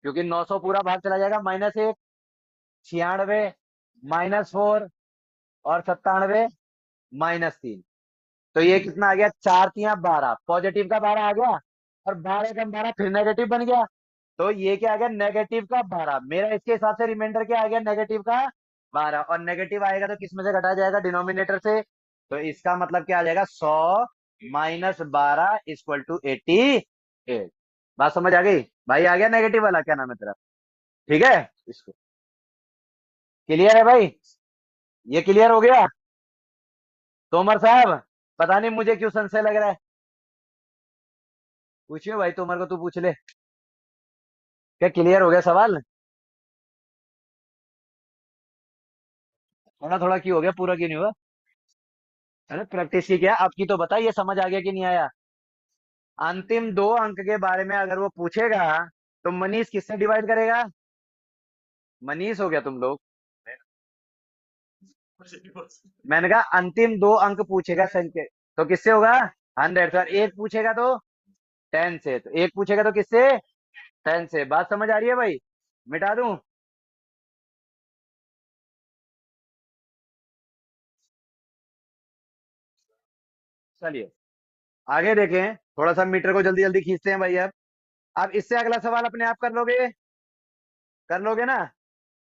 क्योंकि 900 पूरा भाग चला जाएगा। -1, 96, -4 और 97, -3। तो ये कितना आ गया? 4 × 3 = 12। पॉजिटिव का 12 आ गया, और 12 × 12 फिर नेगेटिव बन गया। तो ये क्या आ गया? नेगेटिव का 12। मेरा इसके हिसाब से रिमाइंडर क्या आ गया? नेगेटिव का 12। और नेगेटिव आएगा तो किस में से घटाया जाएगा? डिनोमिनेटर से। तो इसका मतलब क्या आ जाएगा? 100 - 12 = 88। बात समझ आ गई भाई? आ गया नेगेटिव वाला? क्या नाम है तेरा? ठीक है। इसको क्लियर है भाई? ये क्लियर हो गया? तोमर साहब, पता नहीं मुझे क्यों संशय लग रहा है। पूछियो भाई, तोमर को तू पूछ ले। क्या क्लियर हो गया सवाल? थोड़ा थोड़ा क्यों हो गया, पूरा क्यों नहीं हुआ? अरे प्रैक्टिस की क्या आपकी, तो बता ये समझ आ गया कि नहीं आया? अंतिम दो अंक के बारे में अगर वो पूछेगा तो मनीष किससे डिवाइड करेगा? मनीष हो गया तुम लोग। मैंने कहा अंतिम दो अंक पूछेगा संख्या, तो किससे होगा? 100 से। और एक पूछेगा तो 10 से। तो एक पूछेगा तो किससे? 10 से। बात समझ आ रही है भाई? मिटा दूं? चलिए आगे देखें, थोड़ा सा मीटर को जल्दी जल्दी खींचते हैं भाई। अब इससे अगला सवाल अपने आप कर लोगे? कर लोगे ना?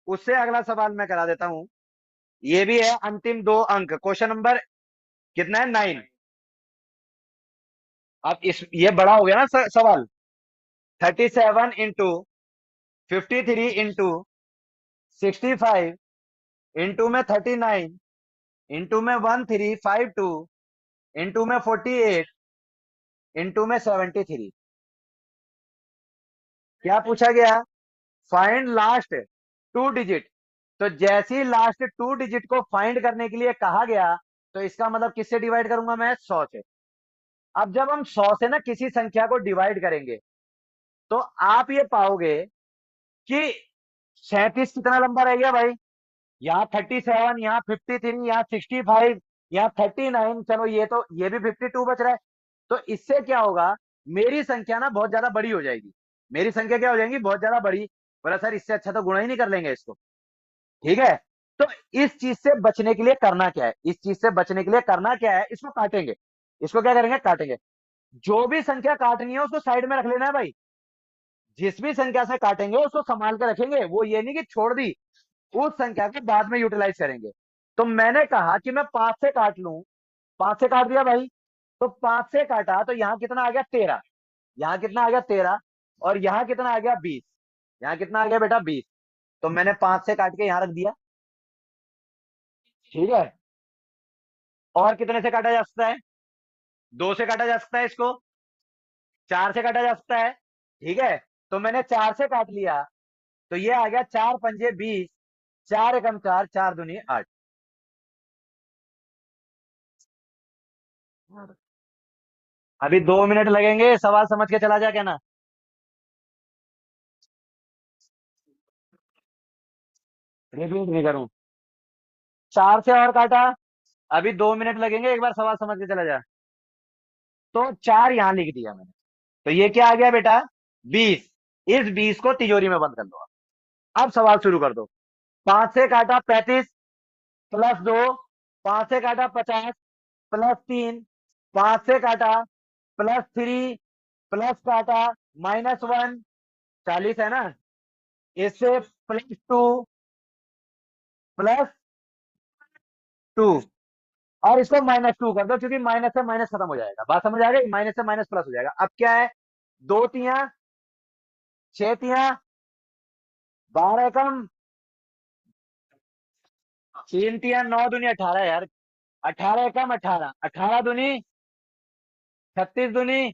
उससे अगला सवाल मैं करा देता हूं। ये भी है अंतिम दो अंक, क्वेश्चन नंबर कितना है? 9। अब इस ये बड़ा हो गया ना सवाल। 37 इंटू 53 इंटू 65 इंटू में 39 इंटू में 1352 इंटू में 48 इंटू में 73। क्या पूछा गया? Find last two digit. तो जैसे ही लास्ट टू डिजिट को फाइंड करने के लिए कहा गया, तो इसका मतलब किससे डिवाइड करूंगा मैं? 100 से। अब जब हम 100 से ना किसी संख्या को डिवाइड करेंगे, तो आप ये पाओगे कि 37 कितना लंबा रह गया भाई? यहाँ 37, यहाँ 53, यहाँ 65, यहाँ 39। चलो ये तो, ये भी 52 बच रहा है। तो इससे क्या होगा? मेरी संख्या ना बहुत ज्यादा बड़ी हो जाएगी। मेरी संख्या क्या हो जाएगी? बहुत ज्यादा बड़ी। बोला सर इससे अच्छा तो गुणा ही नहीं कर लेंगे इसको। ठीक है। तो इस चीज से बचने के लिए करना क्या है? इस चीज से बचने के लिए करना क्या है? इसको काटेंगे। इसको क्या करेंगे? काटेंगे। जो भी संख्या काटनी है उसको साइड में रख लेना है भाई। जिस भी संख्या से काटेंगे उसको संभाल के रखेंगे, वो ये नहीं कि छोड़ दी। उस संख्या को बाद में यूटिलाइज करेंगे। तो मैंने कहा कि मैं 5 से काट लूं। 5 से काट दिया भाई। तो 5 से काटा तो यहां कितना आ गया? 13। यहां कितना आ गया? 13। और यहां कितना आ गया? 20। यहां कितना आ गया बेटा? 20। तो मैंने 5 से काट के यहां रख दिया। ठीक है। और कितने से काटा जा सकता है? 2 से काटा जा सकता है इसको। 4 से काटा जा सकता है। ठीक है। तो मैंने 4 से काट लिया। तो ये आ गया 4 × 5 = 20। 4 × 4, 4 × 2 = 8। अभी 2 मिनट लगेंगे, सवाल समझ के चला जा, क्या ना? रिपीट नहीं करूं? 4 से और काटा, अभी 2 मिनट लगेंगे, एक बार सवाल समझ के चला जा। तो 4 यहां लिख दिया मैंने। तो ये क्या आ गया बेटा? 20। इस 20 को तिजोरी में बंद कर दो। अब सवाल शुरू कर दो। 5 से काटा 35 प्लस 2, 5 से काटा 50 प्लस 3, 5 से काटा +3 प्लस काटा -1, 40 है ना? इससे +2 +2, और इसको -2 कर दो, क्योंकि माइनस से माइनस खत्म हो जाएगा। बात समझ आ गई? माइनस से माइनस प्लस हो जाएगा। अब क्या है? 2 तियां 6 तियां 12 एकम, 3 तियां 9 दूनी 18 यार। 18 एकम 18, 18 दूनी 36 दूनी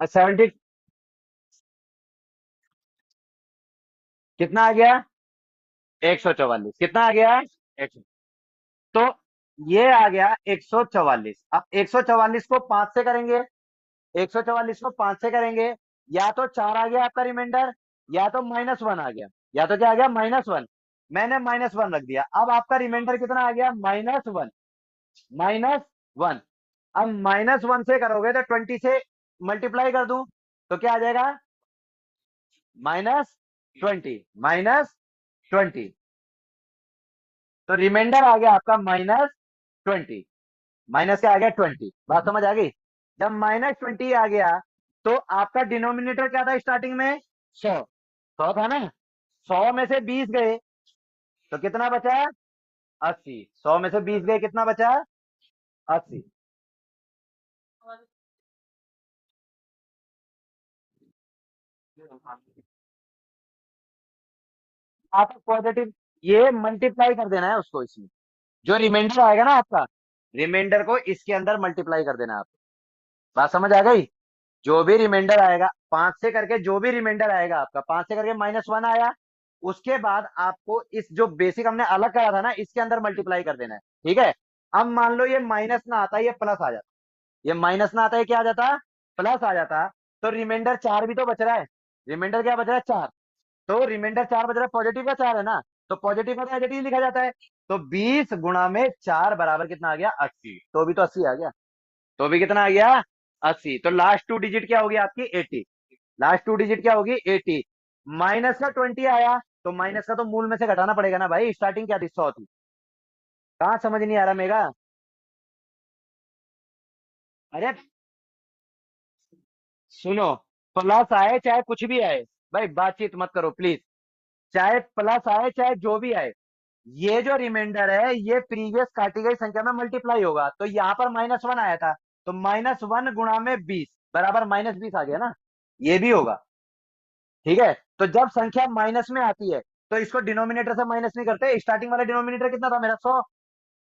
70। कितना आ गया? 144। कितना आ गया? 100। तो ये आ गया 144। अब 144 को 5 से करेंगे, 144 को 5 से करेंगे, या तो 4 आ गया आपका रिमाइंडर, या तो -1 आ गया। या तो क्या आ गया? -1। मैंने -1 रख दिया। अब आपका रिमाइंडर कितना आ गया? -1। -1। अब -1 से करोगे तो 20 से मल्टीप्लाई कर दूं, तो क्या आ जाएगा? -20, -20। तो रिमाइंडर आ गया आपका -20। माइनस क्या आ गया? 20। बात समझ आ गई? जब -20 आ गया, तो आपका डिनोमिनेटर क्या था स्टार्टिंग में? 100। 100 था ना? 100 में से 20 गए, तो कितना बचा? 80। 100 में से 20 गए, कितना बचा? 80। आप पॉजिटिव, ये मल्टीप्लाई कर देना है उसको इसमें। जो रिमाइंडर आएगा ना आपका, रिमाइंडर को इसके अंदर मल्टीप्लाई कर देना है आपको। बात समझ आ गई? जो भी रिमाइंडर आएगा 5 से करके, जो भी रिमाइंडर आएगा आपका 5 से करके -1 आया, उसके बाद आपको इस जो बेसिक हमने अलग करा था ना, इसके अंदर मल्टीप्लाई कर देना है। ठीक है? अब मान लो ये माइनस ना आता, ये प्लस आ जाता। ये माइनस ना आता, ये क्या आ जाता? प्लस आ जाता। तो रिमाइंडर 4 भी तो बच रहा है। रिमाइंडर क्या बच रहा है? 4। तो रिमाइंडर 4 बच रहा है, पॉजिटिव का 4 है ना? तो पॉजिटिव का पॉजिटिव लिखा जाता है। तो 20 गुणा में 4 बराबर कितना आ गया? 80। तो भी तो 80 आ गया। तो भी कितना आ गया? 80। तो लास्ट 2 डिजिट क्या होगी आपकी? 80। लास्ट 2 डिजिट क्या होगी? 80। माइनस का 20 आया, तो माइनस का तो मूल में से घटाना पड़ेगा ना भाई। स्टार्टिंग क्या थी? 100 थी। कहाँ समझ नहीं आ रहा मेगा? अरे सुनो, प्लस आए चाहे कुछ भी आए, भाई बातचीत मत करो प्लीज। चाहे प्लस आए चाहे जो भी आए, ये जो रिमाइंडर है ये प्रीवियस काटी गई संख्या में मल्टीप्लाई होगा। तो यहाँ पर -1 आया था, तो -1 गुणा में 20 बराबर -20 आ गया ना? ये भी होगा। ठीक है? तो जब संख्या माइनस में आती है, तो इसको डिनोमिनेटर से माइनस नहीं करते। स्टार्टिंग वाला डिनोमिनेटर कितना था मेरा? 100।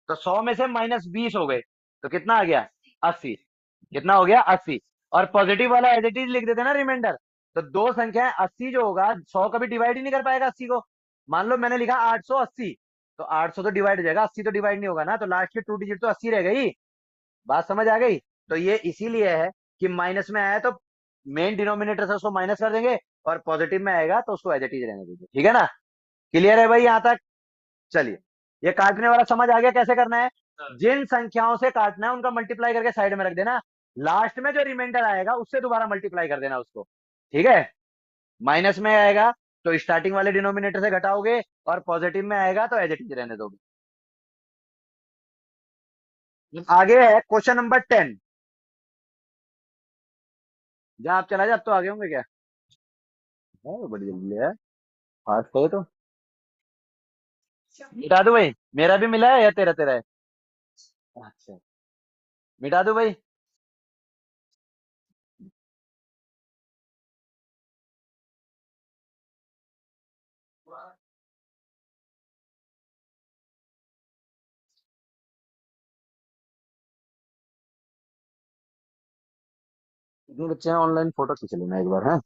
तो 100 में से -20 हो गए, तो कितना आ गया? 80। कितना हो गया? 80। और पॉजिटिव वाला एज इट इज लिख देते ना रिमाइंडर। तो दो संख्याएं 80 जो होगा, 100 कभी डिवाइड ही नहीं कर पाएगा 80 को। मान लो मैंने लिखा 880, तो 800 तो डिवाइड हो जाएगा, 80 तो डिवाइड नहीं होगा ना। तो लास्ट के 2 डिजिट तो 80 रह गई। बात समझ आ गई? तो ये इसीलिए है कि माइनस में आया तो मेन डिनोमिनेटर से उसको माइनस कर देंगे, और पॉजिटिव में आएगा तो उसको एज इट इज रहने देंगे। ठीक है ना? क्लियर है भाई यहां तक? चलिए, ये काटने वाला समझ आ गया कैसे करना है? जिन संख्याओं से काटना है उनका मल्टीप्लाई करके साइड में रख देना। लास्ट में जो रिमाइंडर आएगा उससे दोबारा मल्टीप्लाई कर देना उसको। ठीक है? माइनस में आएगा तो स्टार्टिंग वाले डिनोमिनेटर से घटाओगे, और पॉजिटिव में आएगा तो एज इट इज रहने दोगे। आगे है क्वेश्चन नंबर 10। जहां आप चला जाए, अब तो आगे होंगे क्या? बड़ी जल्दी है, फास्ट है तो। मिटा दो भाई, मेरा भी मिला है या तेरा तेरा है? अच्छा, मिटा दो भाई। कितने बच्चे हैं ऑनलाइन? फोटो खींच लेना एक बार है।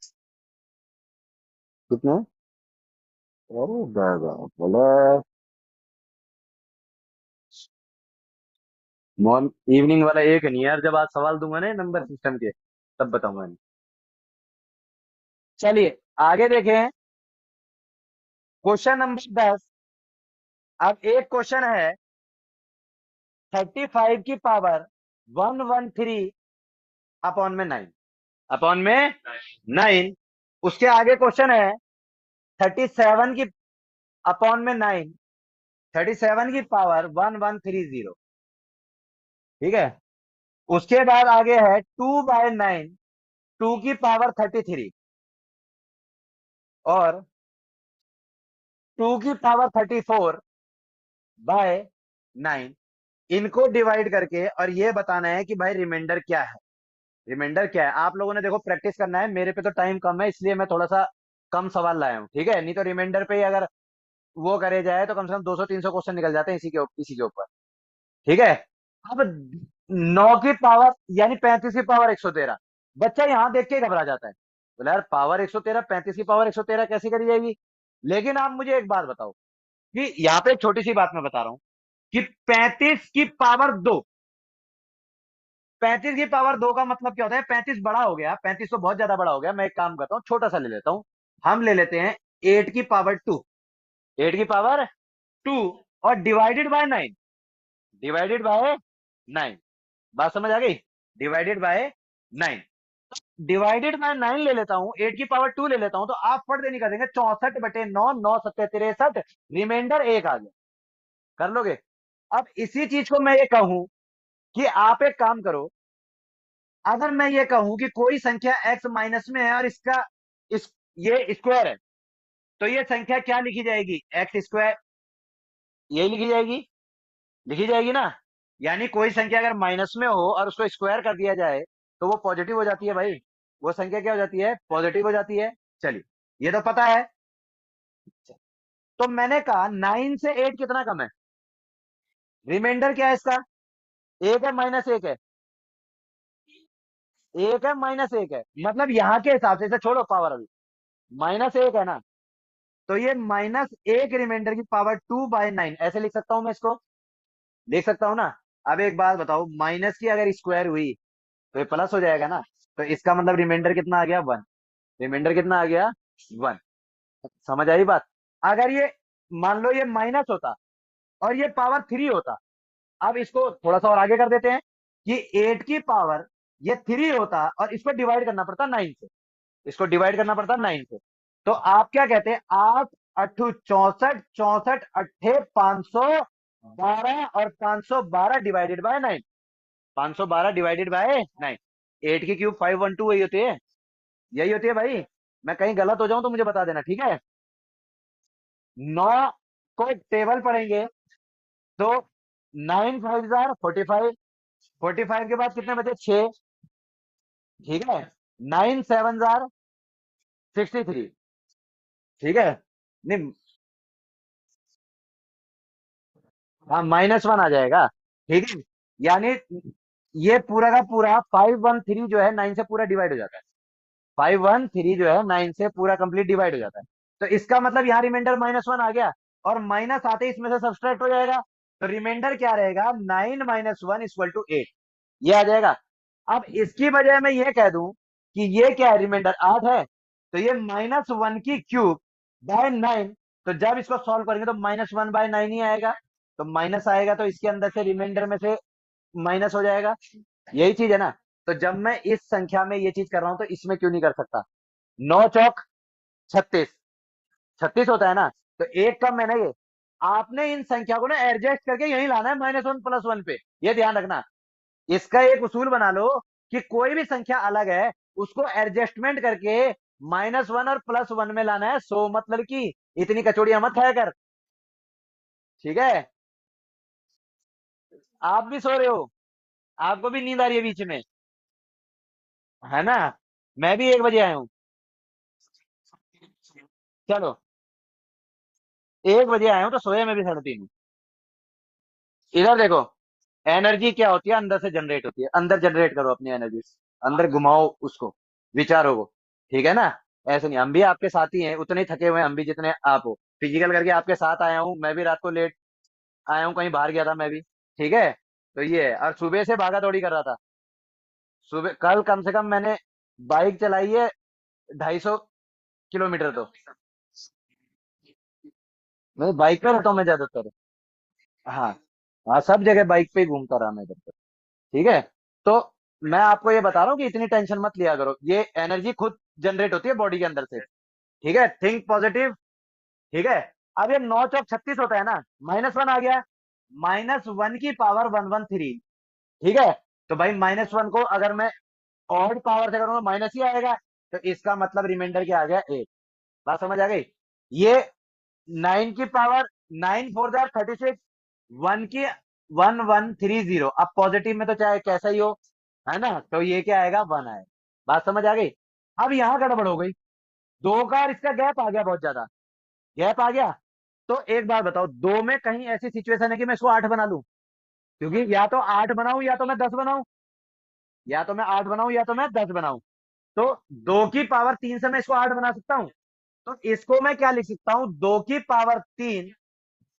कितने? अरे दादा बोले। मॉर्निंग इवनिंग वाला एक नहीं है यार, जब आज सवाल दूंगा ना नंबर सिस्टम के तब बताऊंगा। चलिए आगे देखें। Question number 10। अब एक क्वेश्चन है 35 की पावर 113 अपॉन में 9, अपॉन में 9। उसके आगे क्वेश्चन है 37 की अपॉन में 9, 37 की पावर 1130। ठीक है। उसके बाद आगे है 2/9, 2 की पावर 33 और 2 की पावर 34/9। इनको डिवाइड करके और ये बताना है कि भाई रिमाइंडर क्या है। रिमाइंडर क्या है आप लोगों ने देखो प्रैक्टिस करना है, मेरे पे तो टाइम कम है इसलिए मैं थोड़ा सा कम सवाल लाया हूँ। ठीक है, नहीं तो रिमाइंडर पे ही अगर वो करे जाए तो कम से कम 200-300 क्वेश्चन निकल जाते हैं इसी के ऊपर। ठीक है। अब 9 की पावर यानी 35 की पावर 113। बच्चा यहां देख के घबरा जाता है, बोला यार पावर 113, 35 की पावर 113 कैसी करी जाएगी। लेकिन आप मुझे एक बात बताओ कि यहाँ पे एक छोटी सी बात मैं बता रहा हूं कि 35 की पावर 2, 35 की पावर 2 का मतलब क्या होता है। 35 बड़ा हो गया, 35 तो बहुत ज्यादा बड़ा हो गया। मैं एक काम करता हूँ छोटा सा ले लेता हूँ। हम ले लेते हैं 8 की पावर 2, 8 की पावर 2 और डिवाइडेड बाय 9, डिवाइडेड बाय 9। बात समझ आ गई। डिवाइडेड बाय 9, डिवाइडेड बाय 9 ले लेता हूं, 8 की पावर 2 ले लेता हूं तो आप फट देनी कर देंगे 64/9, 9 सत्ते 63, रिमाइंडर एक आ गया। कर लोगे। अब इसी चीज को मैं ये कहूं कि आप एक काम करो, अगर मैं ये कहूं कि कोई संख्या x माइनस में है और इसका इस ये स्क्वायर है, तो ये संख्या क्या लिखी जाएगी, एक्स स्क्वायर। यही लिखी जाएगी, लिखी जाएगी ना। यानी कोई संख्या अगर माइनस में हो और उसको स्क्वायर कर दिया जाए तो वो पॉजिटिव हो जाती है भाई। वो संख्या क्या हो जाती है, पॉजिटिव हो जाती है। चलिए ये तो पता है। तो मैंने कहा 9 से 8 कितना कम है, रिमाइंडर क्या है इसका, एक है माइनस एक है, एक है माइनस एक है। मतलब यहां के हिसाब से इसे छोड़ो पावर, अभी माइनस एक है ना, तो ये -1 रिमाइंडर की पावर 2/9 ऐसे लिख सकता हूं मैं इसको, लिख सकता हूं ना। अब एक बात बताओ, माइनस की अगर स्क्वायर हुई तो ये प्लस हो जाएगा ना, तो इसका मतलब रिमाइंडर कितना आ गया, 1। रिमाइंडर कितना आ गया, 1। समझ आई बात। अगर ये मान लो ये माइनस होता और ये पावर 3 होता, अब इसको थोड़ा सा और आगे कर देते हैं कि 8 की पावर ये 3 होता और इसको डिवाइड करना पड़ता 9 से, इसको डिवाइड करना पड़ता 9 से। तो आप क्या कहते हैं, 8 8 64, 64 512 और 512 डिवाइडेड बाय 9, 512 डिवाइडेड बाय 9। 8 की क्यूब 512 वही होती है, यही होती है भाई। मैं कहीं गलत हो जाऊं तो मुझे बता देना, ठीक है। 9 को टेबल पढ़ेंगे तो 9 5 जार 45, 45 के बाद कितने बचे, 6। ठीक है। 9 7 जार 63। ठीक है। नहीं, हाँ -1 आ जाएगा। ठीक है। यानी ये पूरा का पूरा 513 जो है 9 से पूरा डिवाइड हो जाता है। 513 जो है 9 से पूरा कंप्लीट डिवाइड हो जाता है। तो इसका मतलब यहाँ रिमाइंडर -1 आ गया और माइनस आते ही इसमें से सब्सट्रैक्ट हो जाएगा। तो रिमाइंडर क्या रहेगा, 9 - 1 = 8। ये आ जाएगा। अब इसकी बजाय मैं ये कह दूं कि ये क्या है, रिमाइंडर 8 है, तो ये -1 की क्यूब बाय 9। तो जब इसको सॉल्व करेंगे तो -1/9 ही आएगा। तो माइनस आएगा तो इसके अंदर से रिमाइंडर में से माइनस हो जाएगा। यही चीज है ना। तो जब मैं इस संख्या में ये चीज कर रहा हूं तो इसमें क्यों नहीं कर सकता। 9 चौक 36, 36 होता है ना। तो एक कम है ना ये। आपने इन संख्या को ना एडजस्ट करके यही लाना है -1 + 1 पे, ये ध्यान रखना। इसका एक उसूल बना लो कि कोई भी संख्या अलग है उसको एडजस्टमेंट करके -1 और +1 में लाना है। सो मतलब कि इतनी कचौड़ियां मत खाया कर। ठीक है। आप भी सो रहे हो, आपको भी नींद आ रही है बीच में, है ना। मैं भी 1 बजे आया हूँ। चलो 1 बजे आया हूँ तो सोया मैं भी 3:30 हूँ। इधर देखो, एनर्जी क्या होती है, अंदर से जनरेट होती है। अंदर जनरेट करो अपनी एनर्जी, अंदर घुमाओ उसको, विचारों को। ठीक है ना। ऐसे नहीं, हम भी आपके साथ ही हैं, उतने ही थके हुए हैं हम भी जितने आप हो। फिजिकल करके आपके साथ आया हूँ, मैं भी रात को लेट आया हूँ, कहीं बाहर गया था मैं भी। ठीक है। तो ये है, और सुबह से भागा दौड़ी कर रहा था। सुबह कल कम से कम मैंने बाइक चलाई है 250 किलोमीटर तो। मैं बाइक पे रहता हूँ मैं ज्यादातर। हाँ। हाँ, सब जगह बाइक पे ही घूमता रहा मैं इधर पे। ठीक है। तो मैं आपको ये बता रहा हूँ कि इतनी टेंशन मत लिया करो, ये एनर्जी खुद जनरेट होती है बॉडी के अंदर से। ठीक है, थिंक पॉजिटिव। ठीक है। अब ये 9 चौक 36 होता है ना, -1 आ गया। -1 की पावर 113। ठीक है। तो भाई -1 को अगर मैं ऑड पावर से करूंगा माइनस ही आएगा। तो इसका मतलब रिमाइंडर क्या आ गया, 8। बात समझ आ गई। ये 9 की पावर, 9 4 जा 36, 1 की 1130। अब पॉजिटिव में तो चाहे कैसा ही हो, है ना, तो ये क्या आएगा, 1 आएगा। बात समझ आ गई। अब यहां गड़बड़ हो गई, दो का और इसका गैप आ गया, बहुत ज्यादा गैप आ गया। तो एक बात बताओ, दो में कहीं ऐसी सिचुएशन है कि मैं इसको 8 बना लूं? क्योंकि या तो 8 बनाऊं या तो मैं 10 बनाऊं, या तो मैं 8 बनाऊं या तो मैं 10 बनाऊं। तो 2 की पावर 3 से मैं इसको 8 बना सकता हूं। तो इसको मैं क्या लिख सकता हूं, 2 की पावर 3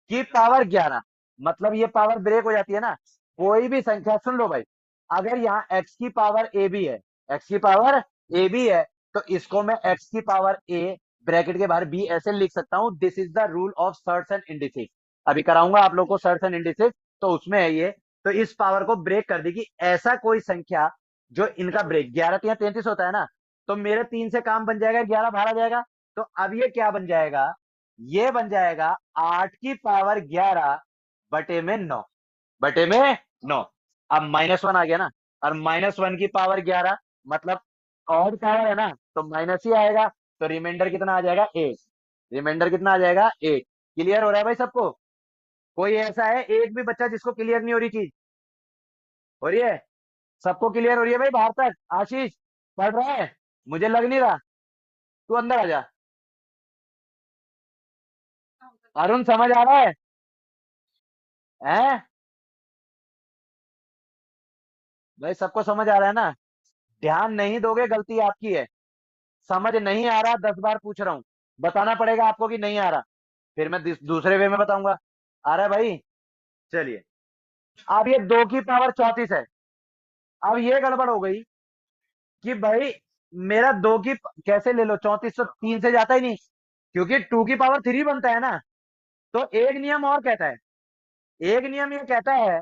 की पावर 11। मतलब ये पावर ब्रेक हो जाती है ना। कोई भी संख्या, सुन लो भाई, अगर यहाँ एक्स की पावर ए बी है, एक्स की पावर ए बी है, तो इसको मैं एक्स की पावर ए ब्रैकेट के बाहर बी ऐसे लिख सकता हूं, this is the rule of shirts and indices. अभी कराऊंगा आप लोग को सर्ट्स एंड इंडिसेस, तो उसमें है ये। तो इस पावर को ब्रेक कर देगी ऐसा कोई संख्या जो इनका ब्रेक, 11 3 33 होता है ना, तो मेरे 3 से काम बन जाएगा, 11 बाहर आ जाएगा। तो अब ये क्या बन जाएगा, ये बन जाएगा 8 की पावर 11 बटे में 9, बटे में 9। अब -1 आ गया ना, और -1 की पावर 11 मतलब ऑड पावर है ना, तो माइनस ही आएगा। तो रिमाइंडर कितना आ जाएगा, 8। रिमाइंडर कितना आ जाएगा, 8। क्लियर हो रहा है भाई सबको? कोई ऐसा है एक भी बच्चा जिसको क्लियर नहीं हो रही चीज? हो रही है? सबको क्लियर हो रही है भाई बाहर तक? आशीष पढ़ रहा है? मुझे लग नहीं रहा। तू अंदर आ जा। अरुण समझ आ रहा है? हैं? भाई सबको समझ आ रहा है ना? ध्यान नहीं दोगे गलती आपकी है। समझ नहीं आ रहा 10 बार पूछ रहा हूं, बताना पड़ेगा आपको कि नहीं आ रहा। फिर मैं दूसरे वे में बताऊंगा। आ रहा है भाई? चलिए। अब ये 2 की पावर 34 है। अब ये गड़बड़ हो गई कि भाई मेरा कैसे ले लो, 34 तो 3 से जाता ही नहीं, क्योंकि 2 की पावर 3 बनता है ना। तो एक नियम और कहता है, एक नियम ये कहता है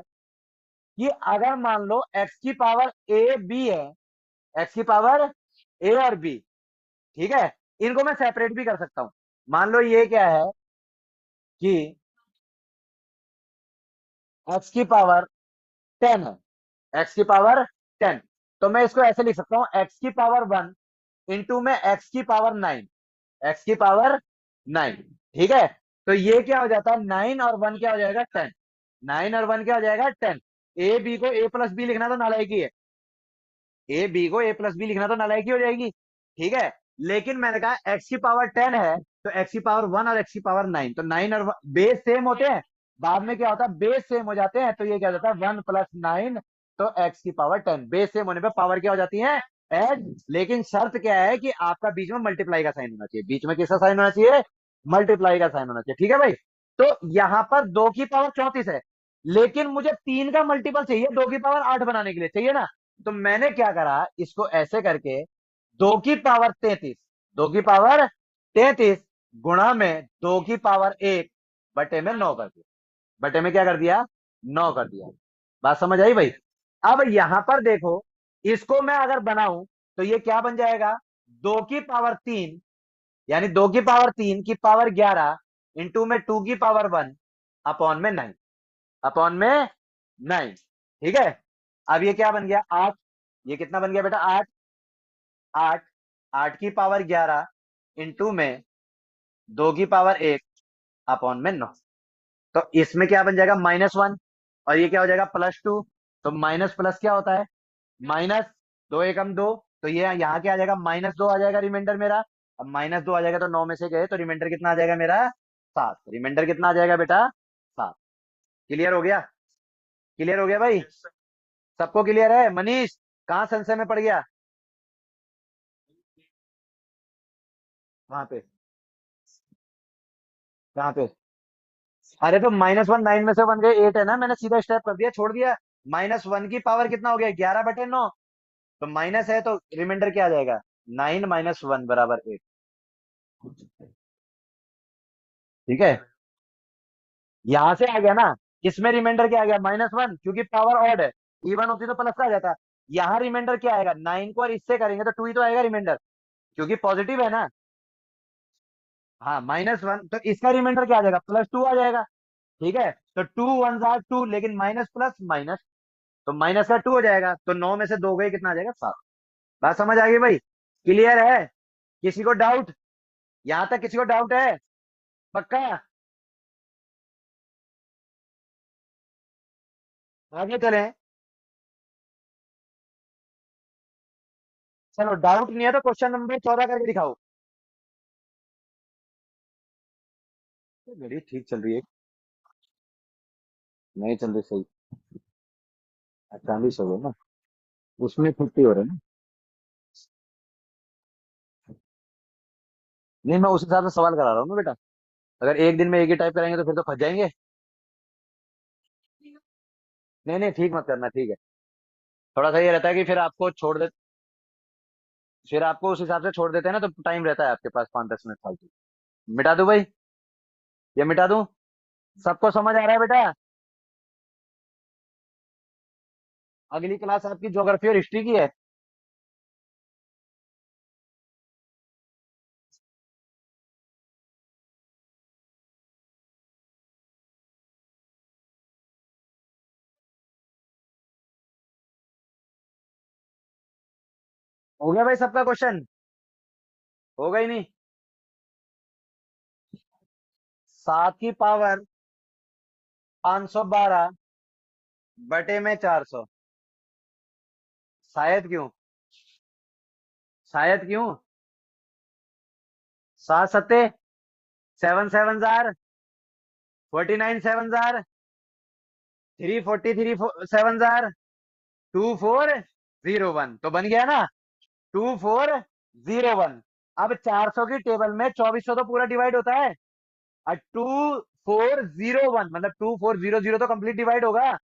कि अगर मान लो एक्स की पावर ए बी है, एक्स की पावर ए और बी, ठीक है, इनको मैं सेपरेट भी कर सकता हूं। मान लो ये क्या है कि एक्स की पावर 10 है, एक्स की पावर 10। तो मैं इसको ऐसे लिख सकता हूं, x की पावर 1 इंटू में x की पावर 9, x की पावर 9। ठीक है। तो ये क्या हो जाता है, 9 और 1 क्या हो जाएगा, 10। 9 और 1 क्या हो जाएगा, 10। ए बी को ए प्लस बी लिखना तो नालायकी है, ए बी को ए प्लस बी लिखना तो नालायकी हो जाएगी। ठीक है। लेकिन मैंने कहा x की पावर 10 है, तो x की पावर 1 और x की पावर 9, तो 9 और बेस सेम होते हैं। बाद में क्या होता है, बेस सेम हो जाते हैं, तो ये क्या हो जाता है, 1 + 9। तो x की पावर 10 बेस सेम होने पे पावर क्या हो जाती है, ऐड। लेकिन शर्त क्या है कि आपका बीच में मल्टीप्लाई का साइन होना चाहिए, बीच में किसका साइन होना चाहिए, मल्टीप्लाई का साइन होना चाहिए। ठीक है भाई। तो यहां पर 2 की पावर 34 है, लेकिन मुझे 3 का मल्टीपल चाहिए 2 की पावर 8 बनाने के लिए, चाहिए ना। तो मैंने क्या करा, इसको ऐसे करके 2 की पावर 33, 2 की पावर 33 गुणा में 2 की पावर 1 बटे में 9 कर दिया, बटे में क्या कर दिया, 9 कर दिया। बात समझ आई भाई? अब यहां पर देखो, इसको मैं अगर बनाऊं तो ये क्या बन जाएगा, 2 की पावर 3, यानी 2 की पावर 3 की पावर 11 इंटू में 2 की पावर 1 अपॉन में 9, अपॉन में 9। ठीक है। अब ये क्या बन गया, 8। ये कितना बन गया बेटा, 8। 8, 8 की पावर 11 इंटू में 2 की पावर 1 अपॉन में 9। तो इसमें क्या बन जाएगा, -1, और ये क्या हो जाएगा, +2। तो माइनस प्लस क्या होता है, माइनस। 2 एकम 2, तो ये यहाँ क्या आ जाएगा, -2 आ जाएगा रिमाइंडर मेरा। अब -2 आ जाएगा तो 9 में से गए तो रिमाइंडर कितना आ जाएगा मेरा, 7। रिमाइंडर कितना आ जाएगा बेटा, 7। क्लियर हो गया? क्लियर हो गया भाई? सबको क्लियर है? मनीष कहाँ संशय में पड़ गया? वहां पे, कहाँ पे? अरे तो -1 9 में से 1 गए 8 है ना, मैंने सीधा स्टेप कर दिया, छोड़ दिया। -1 की पावर कितना हो गया, 11/9। तो माइनस है तो रिमाइंडर क्या आ जाएगा, 9 - 1 बराबर 8। ठीक है, यहां से आ गया ना। इसमें रिमाइंडर क्या आ गया, -1, क्योंकि पावर ऑड है। इवन होती तो प्लस का आ जाता। यहाँ रिमाइंडर क्या आएगा, 9 को और इससे करेंगे तो 2 ही तो आएगा रिमाइंडर, क्योंकि पॉजिटिव है ना। हाँ, -1, तो इसका रिमाइंडर क्या आ जाएगा, +2 आ जाएगा। ठीक है, तो 2 1 2, लेकिन माइनस प्लस माइनस, तो माइनस का 2 हो जाएगा, तो 9 में से 2 गए, कितना आ जाएगा, 7। बात समझ आ गई भाई, क्लियर है। किसी को डाउट, यहां तक किसी को डाउट है, पक्का। आगे चलें। चलो डाउट नहीं है तो क्वेश्चन नंबर 14 करके दिखाओ। घड़ी ठीक चल रही है, नहीं चल रही सही। 48 हो गए ना, उसमें 50 हो रहे हैं ना। नहीं, मैं उस हिसाब से सवाल करा रहा हूँ ना बेटा। अगर एक दिन में एक ही टाइप करेंगे तो फिर तो फंस जाएंगे। नहीं नहीं, ठीक मत करना, ठीक है। थोड़ा सा ये रहता है कि फिर आपको उस हिसाब से छोड़ देते हैं ना, तो टाइम रहता है आपके पास 5 10 मिनट फालतू। मिटा दूं भाई, ये मिटा दूं। सबको समझ आ रहा है बेटा। अगली क्लास आपकी ज्योग्राफी और हिस्ट्री की है। हो गया भाई सबका क्वेश्चन, हो गई नहीं। 7 की पावर 512/400, शायद क्यों, शायद क्यों। 7 सत्ते 7 7 जार, 49 7 जार, 343 7 जार, 2401, तो बन गया ना, 2401। अब 400 की टेबल में 2400 तो पूरा डिवाइड होता है, और 2401 मतलब 2400 तो कंप्लीट डिवाइड होगा।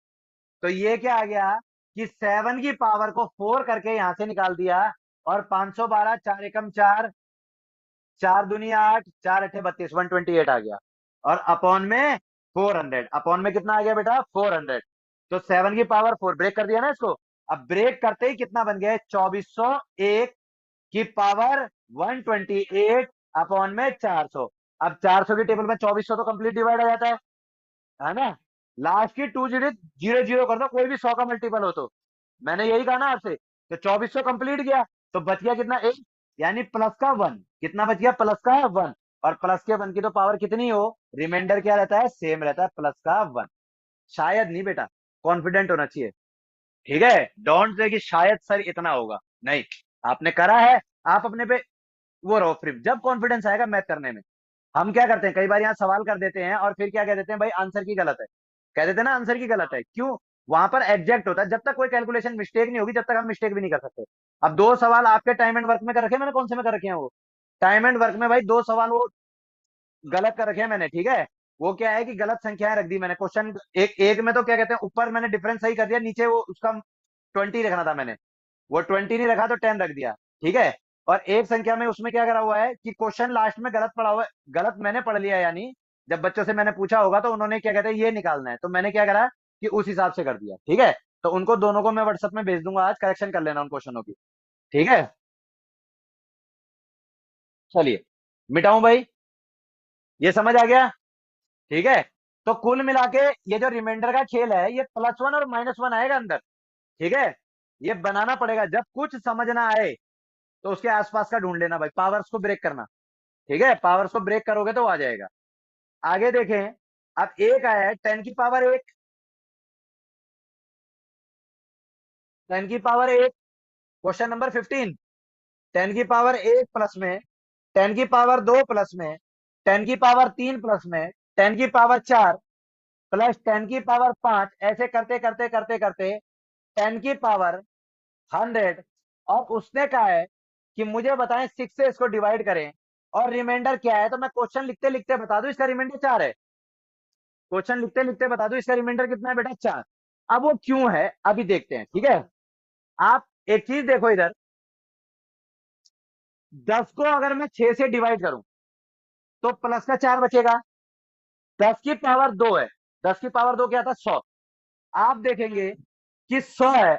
तो ये क्या आ गया कि 7 की पावर को 4 करके यहां से निकाल दिया, और 512, 4 एकम 4, 4 दूनी 8, 4 अठे 32, 128 आ गया। और अपॉन में 400, अपॉन में कितना आ गया बेटा, 400। तो 7 की पावर 4 ब्रेक कर दिया ना इसको। अब ब्रेक करते ही कितना बन गया, 2401 की पावर 128 अपॉन में 400। अब 400 की टेबल में 2400 तो कंप्लीट डिवाइड हो जाता है ना। लास्ट की 2 डिजिट 0 0 कर दो, कोई भी 100 का मल्टीपल हो तो। मैंने यही कहा ना आपसे, तो 2400 कंप्लीट गया, तो बच गया कितना, 1, यानी प्लस का 1। कितना बच गया, प्लस का 1। और प्लस के 1 की तो पावर कितनी हो, रिमाइंडर क्या रहता है, सेम रहता है, प्लस का 1। शायद नहीं बेटा, कॉन्फिडेंट होना चाहिए। ठीक है, डोंट से कि शायद सर इतना होगा, नहीं। आपने करा है, आप अपने पे वो रहो फ्री, जब कॉन्फिडेंस आएगा मैथ करने में। हम क्या करते हैं, कई बार यहाँ सवाल कर देते हैं और फिर क्या कह देते हैं, भाई आंसर की गलत है। कह देते हैं ना आंसर की गलत है, क्यों, वहां पर एग्जैक्ट होता है। जब तक कोई कैलकुलेशन मिस्टेक नहीं होगी, जब तक हम मिस्टेक भी नहीं कर सकते। अब 2 सवाल आपके टाइम एंड वर्क में कर रखे हैं मैंने, कौन से में कर रखे हैं वो, टाइम एंड वर्क में भाई 2 सवाल वो गलत कर रखे हैं मैंने। ठीक है, वो क्या है कि गलत संख्याएं रख दी मैंने क्वेश्चन, एक एक में तो क्या कहते हैं, ऊपर मैंने डिफरेंस सही कर दिया, नीचे वो उसका 20 रखना था मैंने, वो 20 नहीं रखा तो 10 रख दिया। ठीक है, और एक संख्या में उसमें क्या करा हुआ है कि क्वेश्चन लास्ट में गलत पड़ा हुआ है, गलत मैंने पढ़ लिया, यानी जब बच्चों से मैंने पूछा होगा तो उन्होंने क्या कहते हैं ये निकालना है, तो मैंने क्या करा कि उस हिसाब से कर दिया। ठीक है, तो उनको दोनों को मैं व्हाट्सएप में भेज दूंगा, आज करेक्शन कर लेना उन क्वेश्चनों की। ठीक है, चलिए मिटाऊं भाई, ये समझ आ गया। ठीक है, तो कुल मिला के ये जो रिमाइंडर का खेल है, ये +1 और -1 आएगा अंदर। ठीक है, ये बनाना पड़ेगा, जब कुछ समझ ना आए तो उसके आसपास का ढूंढ लेना भाई, पावर्स को ब्रेक करना। ठीक है, पावर्स को ब्रेक करोगे तो आ जाएगा। आगे देखें, अब एक आया है 10 की पावर 1, 10 की पावर 1, क्वेश्चन नंबर 15। 10 की पावर 1 प्लस में, 10 की पावर 2 प्लस में, 10 की पावर 3 प्लस में, 10 की पावर 4 प्लस 10 की पावर 5, ऐसे करते करते करते करते 10 की पावर 100। और उसने कहा है कि मुझे बताएं 6 से इसको डिवाइड करें और रिमाइंडर क्या है, तो मैं क्वेश्चन लिखते लिखते बता दूं इसका रिमाइंडर 4 है। क्वेश्चन लिखते लिखते बता दूं इसका रिमाइंडर कितना है बेटा, 4। अब वो क्यों है अभी देखते हैं, ठीक है। आप एक चीज देखो इधर, 10 को अगर मैं 6 से डिवाइड करूं तो प्लस का 4 बचेगा। 10 की पावर 2 है, 10 की पावर 2 क्या था, 100। आप देखेंगे कि 100 है,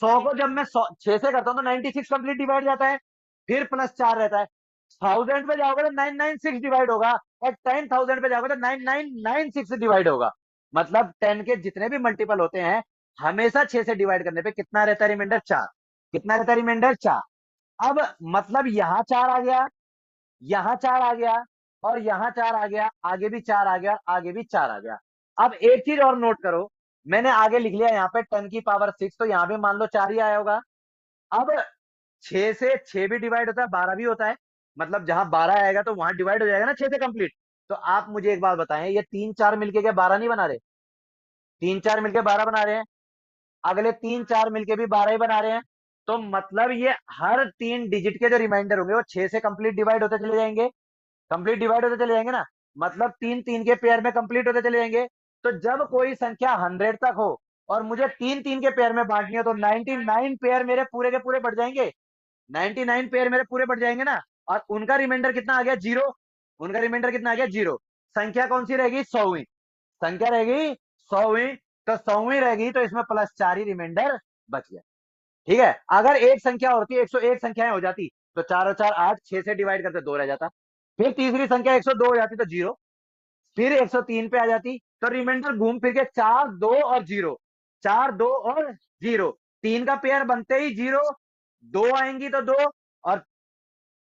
100 को जब मैं 6 से करता हूं तो 96 कंप्लीट डिवाइड जाता है, फिर प्लस 4 रहता है। 1000 पे जाओगे तो 996 डिवाइड होगा, और 10,000 पे जाओगे तो 9996 डिवाइड होगा। मतलब 10 के जितने भी मल्टीपल होते हैं, हमेशा 6 से डिवाइड करने पे कितना रहता है रिमाइंडर, 4। कितना रहता है रिमाइंडर, 4। अब मतलब यहां 4 आ गया, यहां 4 आ गया, और यहां 4 आ गया, आगे भी 4 आ गया, आगे भी 4 आ गया। अब एक चीज और नोट करो, मैंने आगे लिख लिया यहाँ पे 10 की पावर 6, तो यहाँ भी मान लो 4 ही आया होगा। अब 6 से 6 भी डिवाइड होता है, 12 भी होता है, मतलब जहां 12 आएगा तो वहां डिवाइड हो जाएगा ना 6 से कंप्लीट। तो आप मुझे एक बात बताएं, ये 3 4 मिलके क्या 12 नहीं बना रहे, 3 4 मिलके 12 बना रहे हैं, अगले 3 4 मिलके भी 12 ही बना रहे हैं। तो मतलब ये हर 3 डिजिट के जो रिमाइंडर होंगे वो 6 से कंप्लीट डिवाइड होते चले जाएंगे, कंप्लीट डिवाइड होते चले जाएंगे ना। मतलब 3 3 के पेयर में कंप्लीट होते चले जाएंगे। तो जब कोई संख्या 100 तक हो और मुझे 3 3 के पेयर में बांटनी हो, तो 99 पेयर मेरे पूरे के पूरे बढ़ जाएंगे, 99 पेयर मेरे पूरे बढ़ जाएंगे ना। और उनका रिमाइंडर कितना आ गया, 0। उनका रिमाइंडर कितना आ गया, 0। संख्या कौन सी रहेगी, 100वीं संख्या रहेगी, 100वीं। तो 100वीं रहेगी तो इसमें प्लस 4 ही रिमाइंडर बच गया। ठीक है, अगर एक संख्या होती, 101 संख्याएं हो जाती, तो 4 और 4 8, 6 से डिवाइड करते 2 रह जाता। फिर तीसरी संख्या 102 हो जाती तो 0, फिर 103 पे आ जाती, तो रिमाइंडर घूम फिर के 4 2 और 0, 4 2 और 0, 3 का पेयर बनते ही 0, 2 आएंगी तो 2, और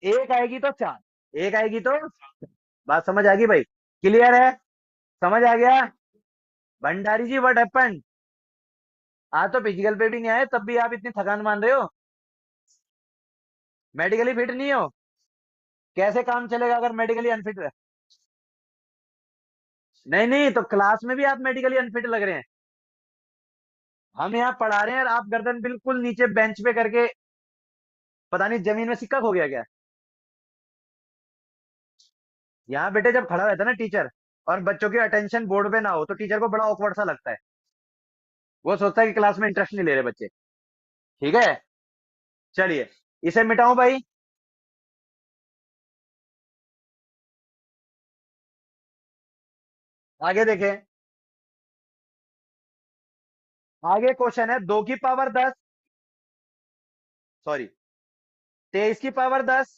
एक आएगी तो 4, एक आएगी तो। बात समझ आ गई भाई, क्लियर है, समझ आ गया। भंडारी जी व्हाट हैपेंड, आज तो फिजिकल पे भी नहीं आए तब भी आप इतनी थकान मान रहे हो, मेडिकली फिट नहीं हो। कैसे काम चलेगा अगर मेडिकली अनफिट है। नहीं नहीं, तो क्लास में भी आप मेडिकली अनफिट लग रहे हैं। हम यहाँ पढ़ा रहे हैं और आप गर्दन बिल्कुल नीचे बेंच पे करके, पता नहीं जमीन में सिक्का खो गया क्या। यहाँ बेटे जब खड़ा रहता है ना टीचर, और बच्चों की अटेंशन बोर्ड पे ना हो, तो टीचर को बड़ा ऑकवर्ड सा लगता है। वो सोचता है कि क्लास में इंटरेस्ट नहीं ले रहे बच्चे। ठीक है, चलिए इसे मिटाऊं भाई। आगे देखें, आगे क्वेश्चन है 2 की पावर 10, सॉरी 23 की पावर 10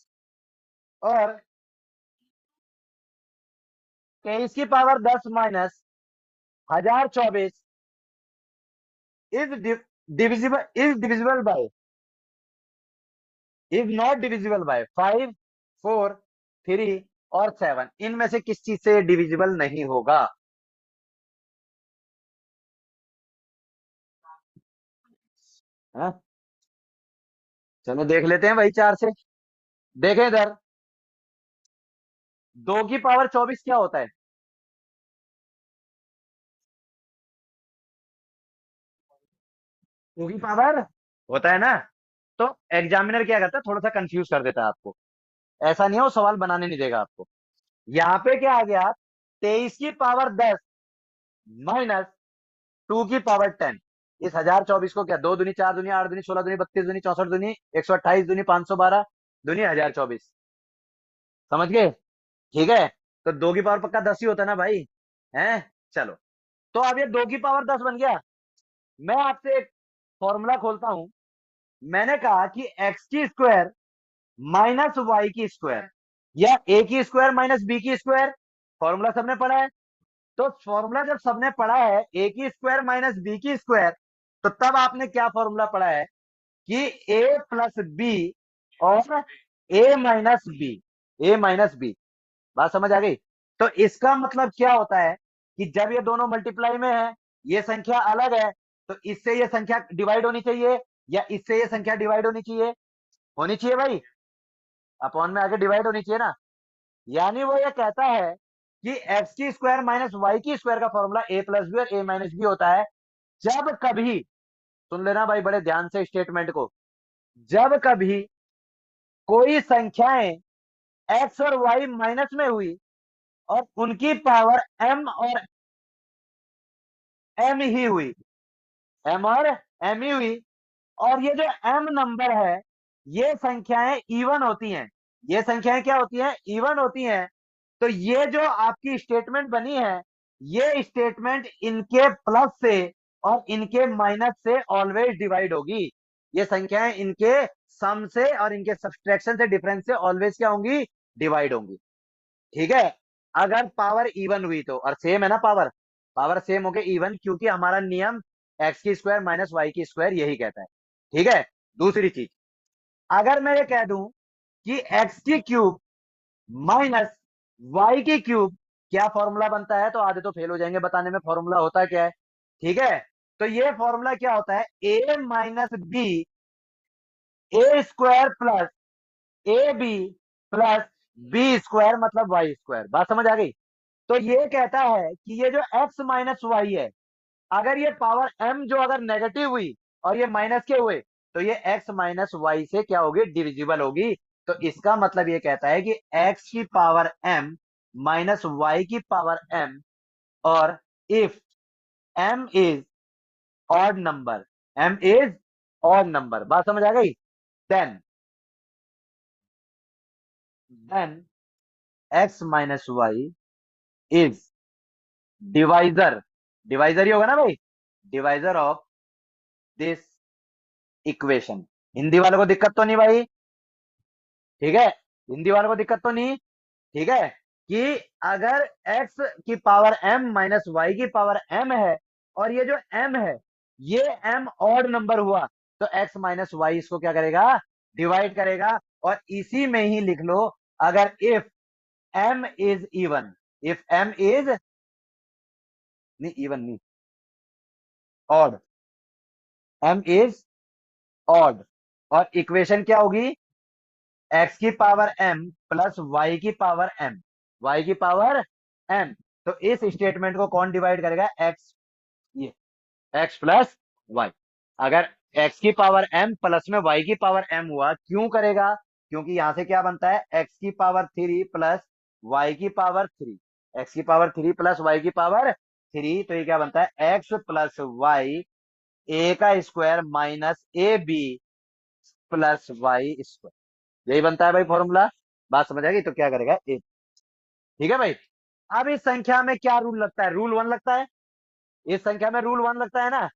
और 23 की power 10 minus 1024 is divisible by, is not divisible by 5 4 3 और 7, इनमें से किस चीज से डिविजिबल नहीं होगा। हाँ? चलो देख लेते हैं भाई 4 से। देखें इधर, 2 की पावर 24 क्या होता है, 2 की पावर होता है ना। तो एग्जामिनर क्या करता है, थोड़ा सा कंफ्यूज कर देता है आपको, ऐसा नहीं है वो सवाल बनाने नहीं देगा आपको। यहाँ पे क्या आ गया, 23 की पावर 10 माइनस 2 की पावर 10। इस 1024 को क्या, 2 दूनी 4 दूनी 8 दूनी 16 दूनी 32 दूनी 64 दूनी 128 दूनी 512 दूनी 1024, समझ गए। ठीक है, तो 2 की पावर पक्का 10 ही होता है ना भाई, है। चलो, तो अब ये 2 की पावर 10 बन गया। मैं आपसे एक फॉर्मूला खोलता हूं। मैंने कहा कि x की स्क्वायर माइनस y की स्क्वायर, या a की स्क्वायर माइनस b की स्क्वायर, फॉर्मूला सबने पढ़ा है। तो फॉर्मूला जब सबने पढ़ा है a की स्क्वायर माइनस b की स्क्वायर, तो तब आपने क्या फॉर्मूला पढ़ा है कि a+b और a माइनस b, बात समझ आ गई। तो इसका मतलब क्या होता है कि जब ये दोनों मल्टीप्लाई में है, ये संख्या अलग है, तो इससे ये संख्या डिवाइड होनी चाहिए, या इससे ये संख्या डिवाइड होनी चाहिए, होनी चाहिए भाई, अपॉन में आके डिवाइड होनी चाहिए ना। यानी वो ये कहता है कि x की स्क्वायर माइनस y की स्क्वायर का फॉर्मूला a+b और a-b होता है, जब कभी, सुन लेना भाई बड़े ध्यान से स्टेटमेंट को, जब कभी कोई संख्याएं x और y माइनस में हुई और उनकी पावर m और m ही हुई, एम और एम ही हुई। और ये जो एम नंबर है, ये संख्याएं इवन होती हैं। ये संख्याएं क्या होती हैं? इवन होती हैं। तो ये जो आपकी स्टेटमेंट बनी है, ये स्टेटमेंट इनके प्लस से और इनके माइनस से ऑलवेज डिवाइड होगी। ये संख्याएं इनके सम से और इनके सब्सट्रैक्शन से, डिफरेंस से ऑलवेज क्या होंगी? डिवाइड होंगी। ठीक है। अगर पावर इवन हुई तो, और सेम है ना पावर, पावर सेम हो गए इवन, क्योंकि हमारा नियम एक्स की स्क्वायर माइनस वाई की स्क्वायर यही कहता है। ठीक है। दूसरी चीज, अगर मैं ये कह दूं कि एक्स की क्यूब माइनस वाई की क्यूब, क्या फॉर्मूला बनता है? तो आधे तो फेल हो जाएंगे बताने में फॉर्मूला होता क्या है। ठीक है। तो ये फॉर्मूला क्या होता है? A minus b a square plus a b plus b square मतलब वाई स्क्वायर। बात समझ आ गई? तो ये कहता है कि ये जो एक्स माइनस वाई है, अगर ये पावर एम जो अगर नेगेटिव हुई और ये माइनस के हुए, तो ये एक्स माइनस वाई से क्या होगी? डिविजिबल होगी। तो इसका मतलब ये कहता है कि एक्स की पावर एम माइनस वाई की पावर एम, और if m is odd number, m is odd number, बात समझ आ गई? Then then x minus y is divisor, divisor ही होगा ना भाई, divisor of this equation. Hindi वालों को दिक्कत तो नहीं भाई? ठीक है। हिंदी वालों को दिक्कत तो नहीं? ठीक है। कि अगर x की पावर m माइनस वाई की पावर m है, और ये जो m है, ये m ऑड नंबर हुआ, तो x माइनस वाई इसको क्या करेगा? डिवाइड करेगा। और इसी में ही लिख लो, अगर if m is even, if m is, नहीं इवन नहीं, ऑड, m इज ऑड, और इक्वेशन क्या होगी? एक्स की पावर m प्लस वाई की पावर m, वाई की पावर m। तो इस स्टेटमेंट को कौन डिवाइड करेगा? एक्स, ये एक्स प्लस वाई। अगर एक्स की पावर m प्लस में वाई की पावर m हुआ, क्यों करेगा? क्योंकि यहां से क्या बनता है? एक्स की पावर 3 प्लस वाई की पावर 3, एक्स की पावर 3 प्लस वाई की पावर 3, तो ये क्या बनता है? एक्स प्लस वाई ए का square minus a b plus y square, यही बनता है भाई फॉर्मूला। बात समझ आ गई? तो क्या करेगा? ए। ठीक है भाई। अब इस संख्या में क्या रूल लगता है? रूल वन लगता है। इस संख्या में रूल वन लगता है ना।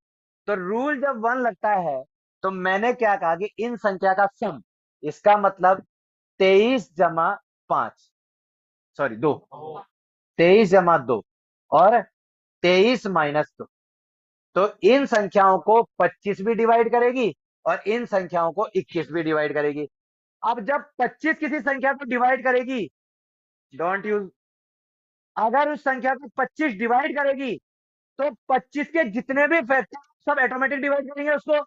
तो रूल जब वन लगता है, तो मैंने क्या कहा कि इन संख्या का सम, इसका मतलब 23 जमा 5, सॉरी 2, 23 जमा 2 और 23 - 2, तो इन संख्याओं को 25 भी डिवाइड करेगी और इन संख्याओं को 21 भी डिवाइड करेगी। अब जब 25 किसी संख्या को डिवाइड करेगी, डोंट यूज, अगर उस संख्या को 25 डिवाइड करेगी, तो 25 के जितने भी फैक्टर सब ऑटोमेटिक डिवाइड करेंगे उसको,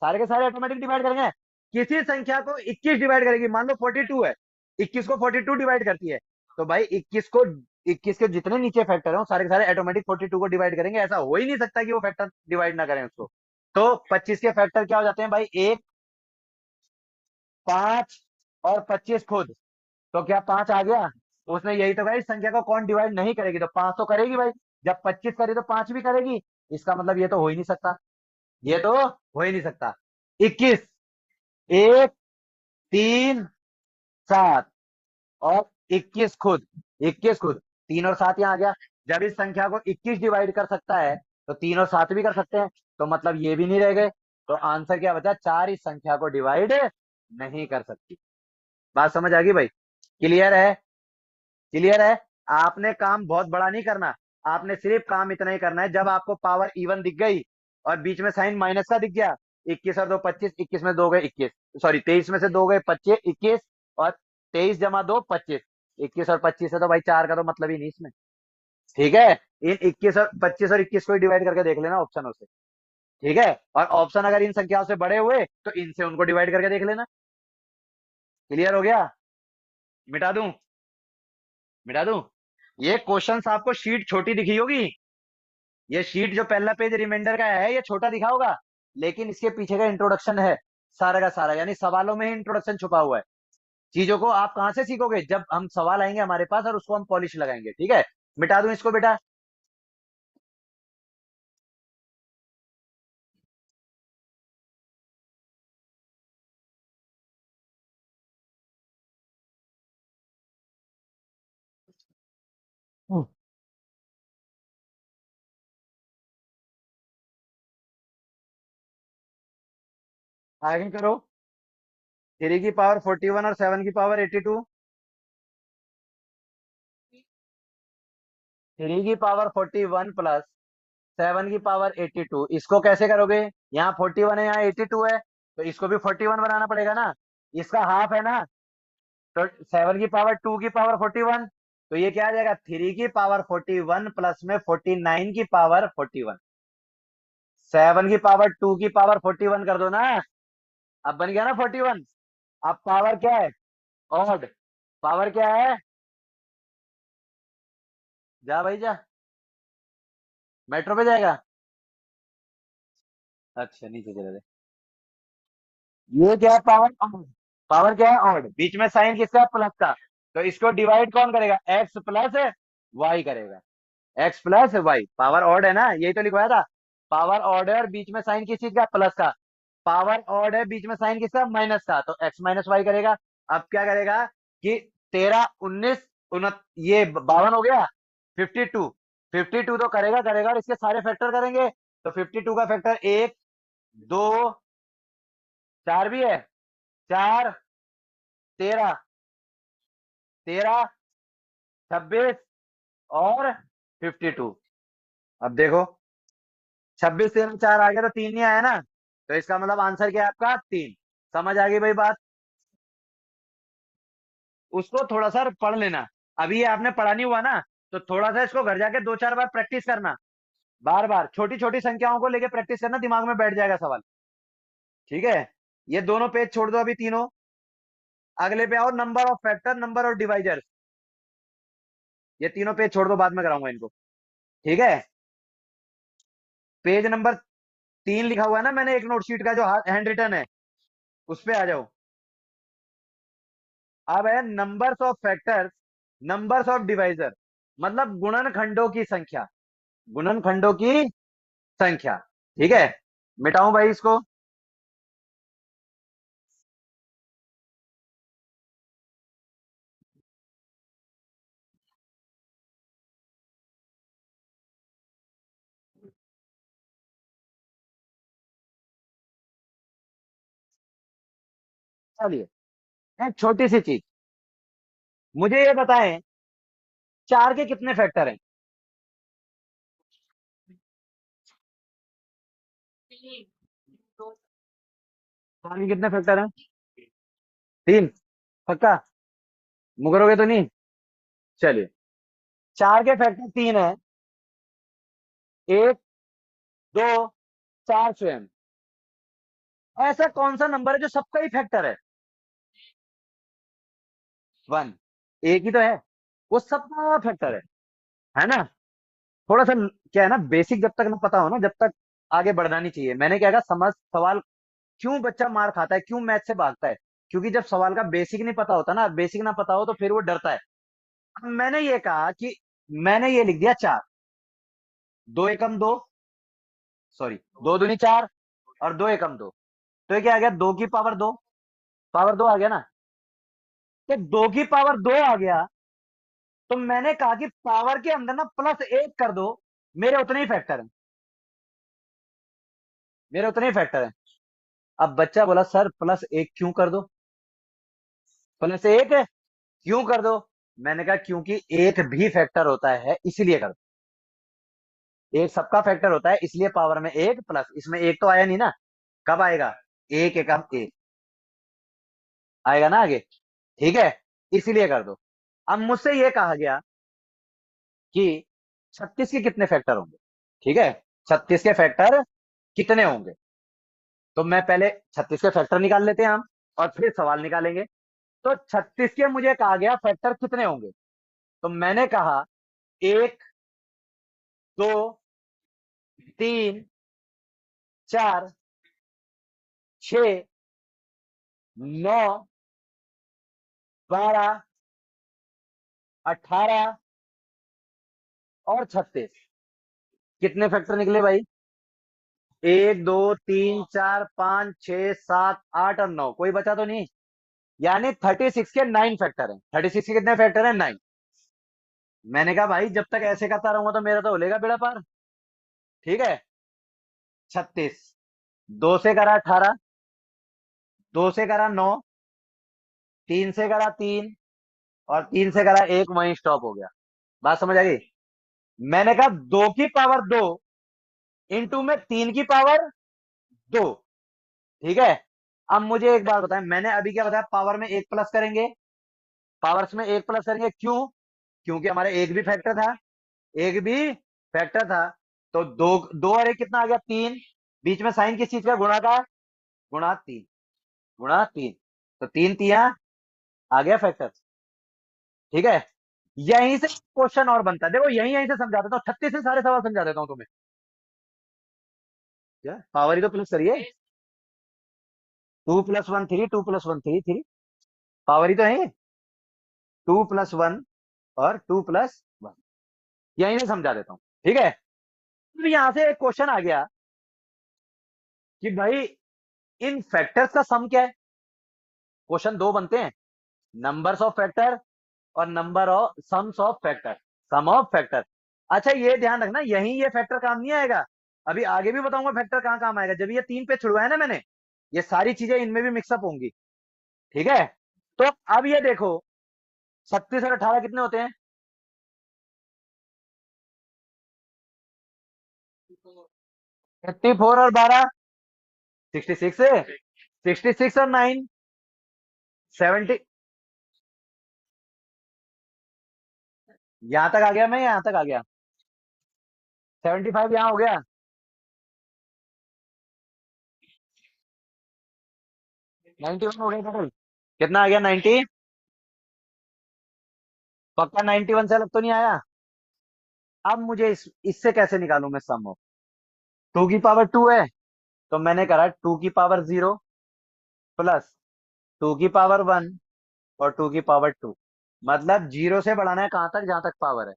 सारे के सारे ऑटोमेटिक डिवाइड करेंगे। किसी संख्या को 21 डिवाइड करेगी, मान लो 42 है, 21 को 42 डिवाइड करती है, तो भाई 21 के जितने नीचे फैक्टर हैं वो सारे के सारे ऑटोमेटिक 42 को डिवाइड करेंगे। ऐसा हो ही नहीं सकता कि वो फैक्टर डिवाइड ना करें उसको। तो 25 के फैक्टर क्या हो जाते हैं भाई? 1, 5 और 25 खुद। तो क्या 5 आ गया? उसने यही तो कहा, इस संख्या को कौन डिवाइड नहीं करेगी? तो 5 तो करेगी भाई। जब 25 करी तो 5 भी करेगी। इसका मतलब ये तो हो ही नहीं सकता, ये तो हो ही नहीं सकता। 21, 1, 3, 7 और 21 खुद, 21 खुद, 3 और 7 यहाँ आ गया। जब इस संख्या को 21 डिवाइड कर सकता है, तो 3 और 7 भी कर सकते हैं, तो मतलब ये भी नहीं रह गए। तो आंसर क्या बचा? 4 इस संख्या को डिवाइड नहीं कर सकती। बात समझ आ गई भाई? क्लियर है? क्लियर है? आपने काम बहुत बड़ा नहीं करना, आपने सिर्फ काम इतना ही करना है, जब आपको पावर इवन दिख गई और बीच में साइन माइनस का दिख गया, 21 और 2 25, 21 में 2 गए 21, सॉरी 23 में से 2 गए 25 21, और 23 जमा 2 25, 21 और 25 है तो भाई 4 का तो मतलब ही नहीं इसमें। ठीक है। इन 21 और 25 और 21 को डिवाइड करके देख लेना ऑप्शनों से। ठीक है। और ऑप्शन अगर इन संख्याओं से बड़े हुए, तो इनसे उनको डिवाइड करके देख लेना। क्लियर हो गया? मिटा दूं? मिटा दूं? ये क्वेश्चंस आपको शीट छोटी दिखी होगी, ये शीट जो पहला पेज रिमाइंडर का है ये छोटा दिखा होगा, लेकिन इसके पीछे का इंट्रोडक्शन है सारा का सारा, यानी सवालों में ही इंट्रोडक्शन छुपा हुआ है। चीजों को आप कहां से सीखोगे? जब हम सवाल आएंगे हमारे पास और उसको हम पॉलिश लगाएंगे। ठीक है। मिटा दूं इसको बेटा? आगे करो। 3 की पावर 41 और 7 की पावर 82। 3 की पावर 41 प्लस 7 की पावर 82, इसको कैसे करोगे? यहाँ 41 है, यहाँ 82 है, तो इसको भी 41 बनाना पड़ेगा ना। इसका हाफ है ना। तो 7 की पावर 2 की पावर 41, तो ये क्या आ जाएगा? 3 की पावर 41 प्लस में 49 की पावर 41। 7 की पावर 2 की पावर 41 कर दो ना। अब बन गया ना 41। अब पावर क्या है? ऑड। पावर क्या है? जा भाई जा। मेट्रो पे जाएगा। अच्छा नीचे चले गए। ये क्या है? Power odd. पावर क्या है? ऑड। बीच में साइन किसका है? प्लस का। तो इसको डिवाइड कौन करेगा? एक्स प्लस वाई करेगा। X plus y, power odd है ना, यही तो लिखवाया था। पावर ऑड है और बीच में साइन किस चीज का? प्लस का। पावर ऑड है, बीच में साइन किसका? माइनस का, तो एक्स माइनस वाई करेगा। अब क्या करेगा कि 13 19 ये 52 हो गया। 52। 52 तो करेगा करेगा और इसके सारे फैक्टर करेंगे। तो 52 का फैक्टर 1 2 4 भी है। 4 13, 26 और 52। अब देखो, 26 13 4 आ गया तो 3 नहीं आया ना। तो इसका मतलब आंसर क्या है आपका? 3। समझ आ गई भाई बात? उसको थोड़ा सा पढ़ लेना। अभी ये आपने पढ़ा नहीं हुआ ना, तो थोड़ा सा इसको घर जाके 2 4 बार प्रैक्टिस करना। बार बार छोटी छोटी संख्याओं को लेके प्रैक्टिस करना, दिमाग में बैठ जाएगा सवाल। ठीक है। ये दोनों पेज छोड़ दो अभी तीनों। अगले पे आओ, number of factor, number of divisor. ये तीनों पेज छोड़ दो, बाद में कराऊंगा इनको। ठीक है। पेज नंबर 3 लिखा हुआ है ना मैंने, एक नोटशीट का जो हैंड रिटन है, उस पे आ जाओ। अब है numbers of factors, numbers of divisor, मतलब गुणनखंडों की संख्या। गुणनखंडों की संख्या। ठीक है। मिटाऊं भाई इसको? चलिए, एक छोटी सी चीज, मुझे ये बताएं, 4 के कितने फैक्टर हैं? 4 के कितने फैक्टर हैं? 3। पक्का? मुकरोगे तो नहीं? चलिए, 4 के फैक्टर 3 है। 1 2 4 स्वयं। ऐसा कौन सा नंबर है जो सबका ही फैक्टर है? 1। एक ही तो है, वो सबका फैक्टर है ना। थोड़ा सा क्या है ना, बेसिक जब तक ना पता हो ना, जब तक आगे बढ़ना नहीं चाहिए। मैंने क्या कहा, समझ सवाल। क्यों बच्चा मार खाता है, क्यों मैथ से भागता है? क्योंकि जब सवाल का बेसिक नहीं पता होता ना, बेसिक ना पता हो तो फिर वो डरता है। अब मैंने ये कहा कि मैंने ये लिख दिया 4। 2 एकम 2, सॉरी, 2 दूनी 4 और 2 एकम 2। तो ये क्या आ गया? 2 की पावर 2। पावर 2 आ गया ना। तो 2 की पावर 2 आ गया। तो मैंने कहा कि पावर के अंदर ना +1 कर दो। मेरे उतने ही फैक्टर हैं। मेरे उतने ही फैक्टर हैं। अब बच्चा बोला सर +1 क्यों कर दो? +1 क्यों कर दो? मैंने कहा क्योंकि एक भी फैक्टर होता है, इसलिए कर दो। एक सबका फैक्टर होता है, इसलिए पावर में 1 प्लस, इसमें एक तो आया नहीं ना। कब आएगा? 1 एकम 1 आएगा ना आगे। ठीक है। इसलिए कर दो। अब मुझसे यह कहा गया कि 36 के कितने फैक्टर होंगे? ठीक है। 36 के फैक्टर कितने होंगे? तो मैं पहले 36 के फैक्टर निकाल लेते हैं हम, और फिर सवाल निकालेंगे। तो 36 के मुझे कहा गया फैक्टर कितने होंगे। तो मैंने कहा 1 2 3 4 6 9 12 18 और 36। कितने फैक्टर निकले भाई? 1 2 3 4 5 6 7 8 और 9, कोई बचा तो नहीं? यानी 36 के 9 फैक्टर हैं। 36 के कितने फैक्टर हैं? 9। मैंने कहा भाई जब तक ऐसे करता रहूंगा तो मेरा तो होलेगा बेड़ा पार। ठीक है। 36, 2 से करा 18, 2 से करा 9, 3 से करा 3, और 3 से करा 1, वहीं स्टॉप हो गया। बात समझ आ गई? मैंने कहा 2 की पावर 2 इंटू में 3 की पावर 2। ठीक है। अब मुझे एक बात बताएं, मैंने अभी क्या बताया, पावर में 1 प्लस करेंगे, पावर्स में 1 प्लस करेंगे, क्यों? क्योंकि हमारे एक भी फैक्टर था, एक भी फैक्टर था। तो दो, 2 और 1 कितना आ गया? 3। बीच में साइन किस चीज का? गुणा का। गुणा 3, गुणा 3। तो 3 तिया आ गया फैक्टर। ठीक है। यहीं से क्वेश्चन और बनता है, देखो यहीं यहीं से समझा देता हूँ, 36 से सारे सवाल समझा देता हूँ तुम्हें। क्या पावर ही तो प्लस करिए, 2 + 1 3, 2 + 1 3, 3 पावर ही तो है, 2 + 1 और 2 + 1, यहीं से समझा देता हूँ। ठीक है। तो यहां से एक क्वेश्चन आ गया कि भाई इन फैक्टर्स का सम क्या है। क्वेश्चन दो बनते हैं, नंबर्स ऑफ फैक्टर और number of sums of factor, sum of factor. अच्छा ये ध्यान रखना, यही ये फैक्टर काम नहीं आएगा, अभी आगे भी बताऊंगा फैक्टर कहाँ काम आएगा। जब ये 3 पे छुड़वाया ना मैंने, ये सारी चीजें इनमें भी मिक्सअप होंगी। ठीक है। तो अब ये देखो, 36 और 18 कितने होते हैं? 54 और 12 66 है। 66 और 9 70। यहां तक आ गया, मैं यहां तक आ गया, 75 यहां हो गया। 91 हो गया टोटल। कितना आ गया? 90। पक्का 91 से अलग तो नहीं आया? अब मुझे इससे कैसे निकालूं मैं सम ऑफ? 2 की पावर 2 है, तो मैंने करा 2 की पावर 0 प्लस 2 की पावर 1 और 2 की पावर 2। मतलब 0 से बढ़ाना है कहां तक? जहां तक पावर है।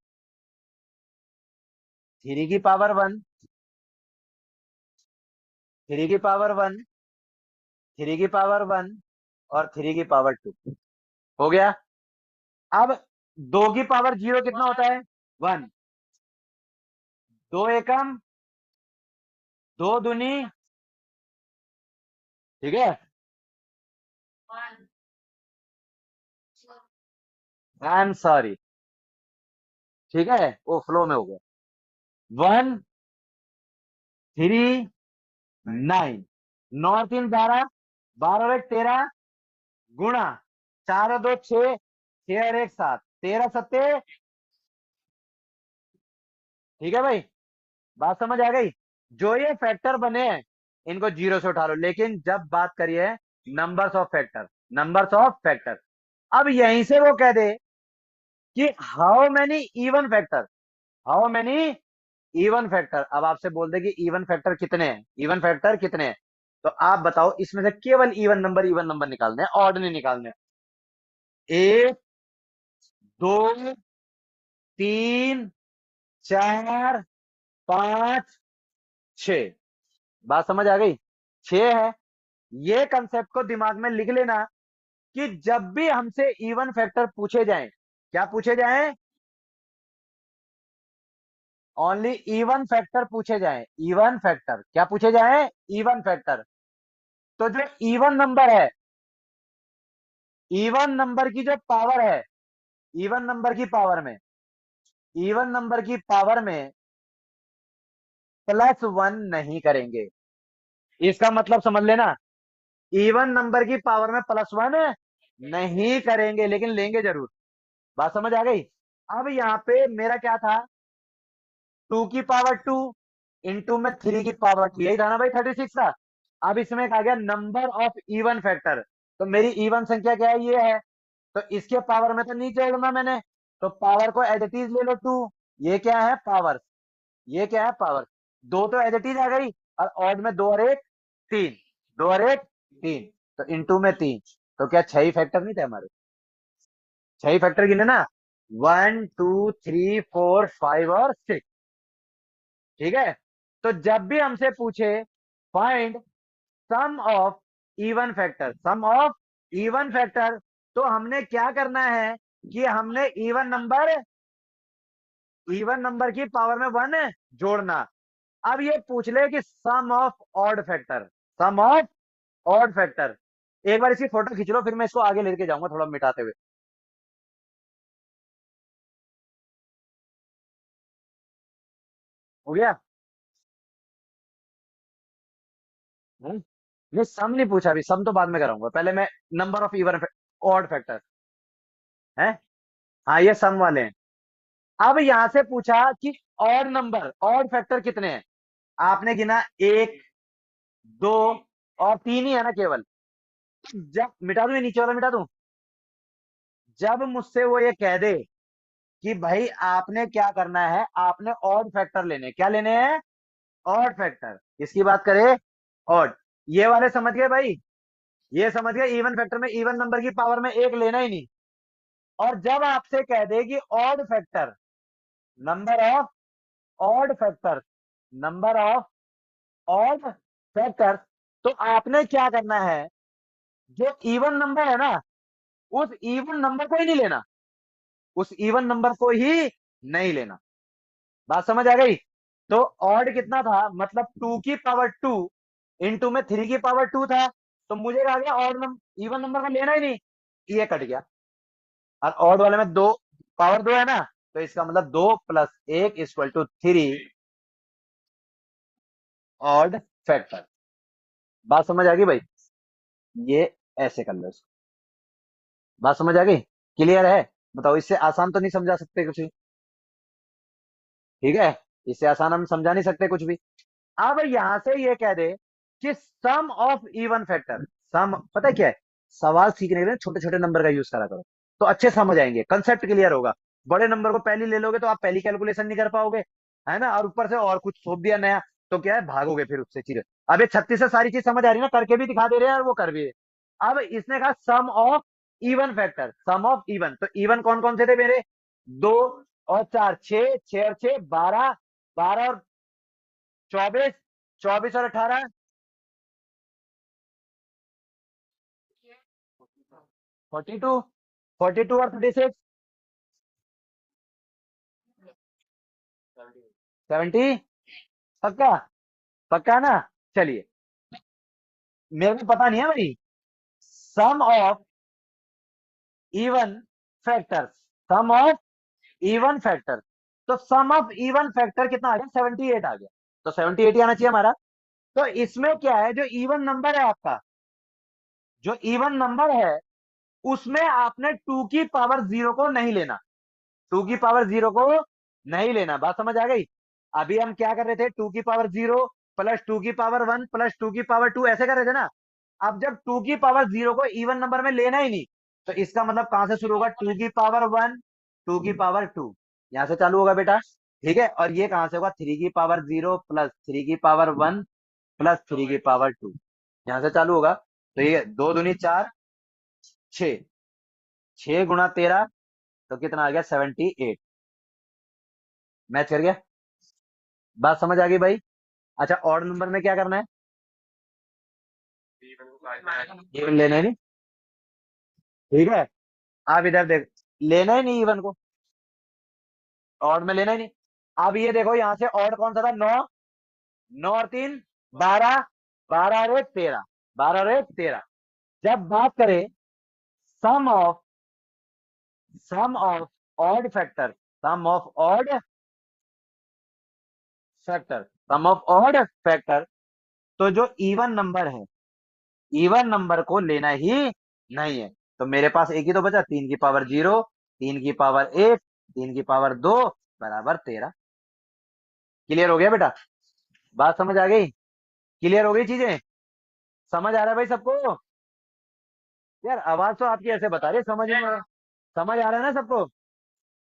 3 की पावर 1, 3 की पावर 1, 3 की पावर 1 और 3 की पावर 2 हो गया। अब 2 की पावर 0 कितना होता है? 1। 2 एकम, 2 दूनी। ठीक है। I am sorry. ठीक है, वो फ्लो में हो गया। 1 3 9, 9 और 3 12, 12 और 1 13, गुणा 4 और 2 6, 6 और 1 7, 13 सत्ते। ठीक है भाई, बात समझ आ गई? जो ये फैक्टर बने हैं इनको 0 से उठा लो, लेकिन जब बात करिए numbers of factor, numbers of factor, अब यहीं से वो कह दे कि how many even factor, how many even factor. अब आपसे बोल दे कि इवन फैक्टर कितने हैं, इवन फैक्टर कितने हैं, तो आप बताओ इसमें से केवल इवन नंबर निकालने हैं, ऑड नहीं निकालने। 1 2 3 4 5 6। बात समझ आ गई? 6 है। ये कंसेप्ट को दिमाग में लिख लेना कि जब भी हमसे इवन फैक्टर पूछे जाएं, क्या पूछे जाएं? ओनली इवन फैक्टर पूछे जाएं, इवन फैक्टर क्या पूछे जाएं? Even factor. तो जो इवन नंबर है, इवन नंबर की जो पावर है, इवन नंबर की पावर में, इवन नंबर की पावर में +1 नहीं करेंगे। इसका मतलब समझ लेना, इवन नंबर की पावर में +1 नहीं करेंगे, लेकिन लेंगे जरूर। बात समझ आ गई? अब यहाँ पे मेरा क्या था? 2 की पावर 2 इंटू में 3 की पावर 2, यही था ना भाई? 36 था। अब इसमें कहा गया नंबर ऑफ इवन फैक्टर, तो मेरी इवन संख्या क्या है? ये है। तो इसके पावर में तो नहीं जोड़ना मैंने, तो पावर को एज इट इज ले लो 2। ये क्या है? पावर। ये क्या है? पावर। दो तो एज इट इज आ गई, और ऑड में 2 और 1 3, 2 और 1 3, तो इंटू में 3। तो क्या 6 ही फैक्टर नहीं थे हमारे? 6 ही फैक्टर गिने ना, 1 2 3 4 5 और 6। ठीक है। तो जब भी हमसे पूछे find sum of even factor, sum of even factor, तो हमने क्या करना है कि हमने इवन नंबर की पावर में 1 जोड़ना। अब ये पूछ ले कि sum of odd factor, sum of odd factor, एक बार इसकी फोटो खींच लो, फिर मैं इसको आगे लेके जाऊंगा थोड़ा मिटाते हुए। हो गया? हम्म? ये सम नहीं पूछा अभी, सम तो बाद में कराऊंगा, पहले मैं number of even odd factor है। हाँ ये सम वाले हैं। अब यहां से पूछा कि ऑड नंबर, ऑड फैक्टर कितने हैं। आपने गिना एक, दो और तीन ही है ना केवल। जब मिटा दूं, ये नीचे वाला मिटा दूं। जब मुझसे वो ये कह दे कि भाई आपने क्या करना है, आपने ऑड फैक्टर लेने हैं। क्या लेने हैं? Odd factor. किसकी बात करें? ऑड। ये वाले समझ गए भाई? ये समझ गए, इवन फैक्टर में इवन नंबर की पावर में एक लेना ही नहीं। और जब आपसे कह दे कि odd factor, number of odd factor, number of odd factor, तो आपने क्या करना है, जो इवन नंबर है ना, उस इवन नंबर को ही नहीं लेना, उस इवन नंबर को ही नहीं लेना। बात समझ आ गई? तो ऑड कितना था, मतलब 2 की पावर 2, इंटू में 3 की पावर 2 था। तो मुझे कहा गया ऑड नंबर, इवन नंबर का लेना ही नहीं, ये कट गया। और ऑड वाले में दो, पावर 2 है ना, तो इसका मतलब 2 + 1 = 3 ऑड फैक्टर। बात समझ आ गई भाई? ये ऐसे कर लो इसको। बात समझ आ गई? क्लियर है? बताओ, इससे आसान तो नहीं समझा सकते कुछ भी? ठीक है, इससे आसान हम समझा नहीं सकते कुछ भी। अब यहां से ये कह दे कि सम ऑफ इवन फैक्टर, सम पता है क्या है? सवाल सीखने के लिए छोटे छोटे नंबर का यूज करा करो, तो अच्छे समझ आएंगे, कंसेप्ट क्लियर होगा। बड़े नंबर को पहले ले लोगे तो आप पहली कैलकुलेशन नहीं कर पाओगे, है ना, और ऊपर से और कुछ थोप दिया नया, तो क्या है, भागोगे फिर उससे चीजें। अब ये 36 से सारी चीज समझ आ रही है ना, करके भी दिखा दे रहे हैं और वो कर भी रहे। अब इसने कहा sum of even factor, sum of even, तो इवन कौन कौन से थे मेरे? 2 और 4, 6, 6 और 6 12, 12 और 24, 24 और 18, 42, 42 और 36, 70। पक्का? पक्का ना? चलिए, मेरे को पता नहीं है भाई। Sum of even factors, sum of even factor, तो सम ऑफ इवन फैक्टर कितना आ गया? 78 आ गया। तो 78 ही आना चाहिए हमारा। तो इसमें क्या है, जो इवन नंबर है आपका, जो इवन नंबर है, उसमें आपने 2 की पावर 0 को नहीं लेना, 2 की पावर 0 को नहीं लेना। बात समझ आ गई? अभी हम क्या कर रहे थे, 2 की पावर 0 प्लस 2 की पावर 1 प्लस 2 की पावर 2 ऐसे कर रहे थे ना। अब जब 2 की पावर 0 को इवन नंबर में लेना ही नहीं, तो इसका मतलब कहां से शुरू होगा? 2 की पावर 1, 2 की पावर 2, यहां से चालू होगा बेटा। ठीक है, और ये कहां से होगा? 3 की पावर 0 प्लस 3 की पावर 1 प्लस 3 की पावर 2, यहां से चालू होगा। तो ये 2 दूनी 4, 6, 6 × 13, तो कितना आ गया? 78। मैच कर गया? बात समझ आ गई भाई? अच्छा, ऑड नंबर में क्या करना है? इवन लेना ही नहीं। ठीक है, आप इधर देख, लेना ही नहीं इवन को, ऑड में लेना ही नहीं। अब ये देखो, यहां से ऑड कौन सा था? 9, 9 और 3, 12, 12 और 1 13, 12 और 1 13। जब बात करें sum of, sum of odd factor, sum of odd factor, sum of odd factor, तो जो इवन नंबर है, इवन नंबर को लेना ही नहीं है। तो मेरे पास एक ही तो बचा, 3 की पावर 0, 3 की पावर 1, 3 की पावर 2 बराबर 13। क्लियर हो गया बेटा? बात समझ आ गई? क्लियर हो गई चीजें? समझ आ रहा है भाई सबको? यार आवाज तो आपकी ऐसे बता रही है, समझ में समझ आ रहा है ना सबको?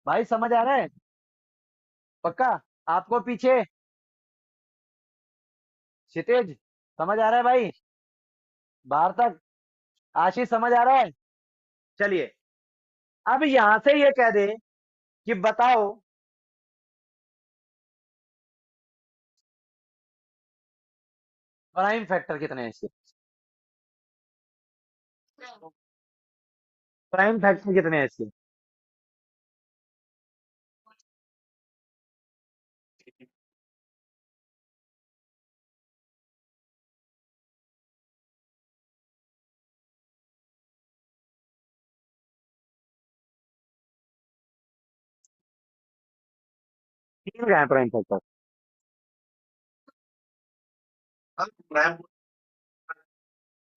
भाई समझ आ रहा है? पक्का? आपको पीछे क्षितिज समझ आ रहा है भाई? बाहर तक आशीष समझ आ रहा है? चलिए, अब यहां से ये कह दे कि बताओ प्राइम फैक्टर कितने हैं इसके, प्राइम फैक्टर कितने हैं इसके? तीन का है prime factor.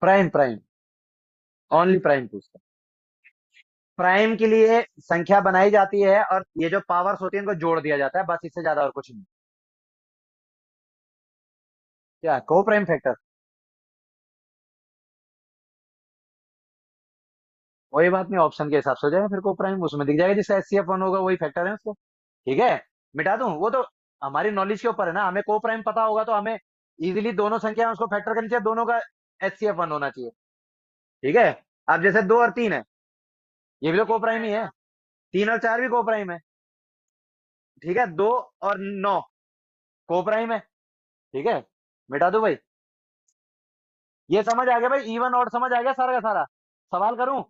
Prime prime, only prime पूछता। प्राइम के लिए संख्या बनाई जाती है और ये जो पावर्स होती है इनको जोड़ दिया जाता है, बस इससे ज्यादा और कुछ नहीं। क्या को प्राइम फैक्टर? वही बात नहीं, ऑप्शन के हिसाब से हो जाएगा फिर को प्राइम, उसमें दिख जाएगा जिसका एचसीएफ वन होगा वही फैक्टर है उसको। ठीक है, मिटा दूं वो तो हमारी नॉलेज के ऊपर है ना, हमें को प्राइम पता होगा तो हमें इजीली दोनों संख्या उसको फैक्टर करनी चाहिए, दोनों का एचसीएफ वन होना चाहिए। ठीक है, अब जैसे दो और तीन है, ये भी तो को प्राइम ही है। तीन और चार भी को प्राइम है। ठीक है, दो और नौ को प्राइम है। ठीक है, मिटा दो भाई। ये समझ आ गया भाई, इवन और समझ आ गया सारा का सारा। सवाल करूं?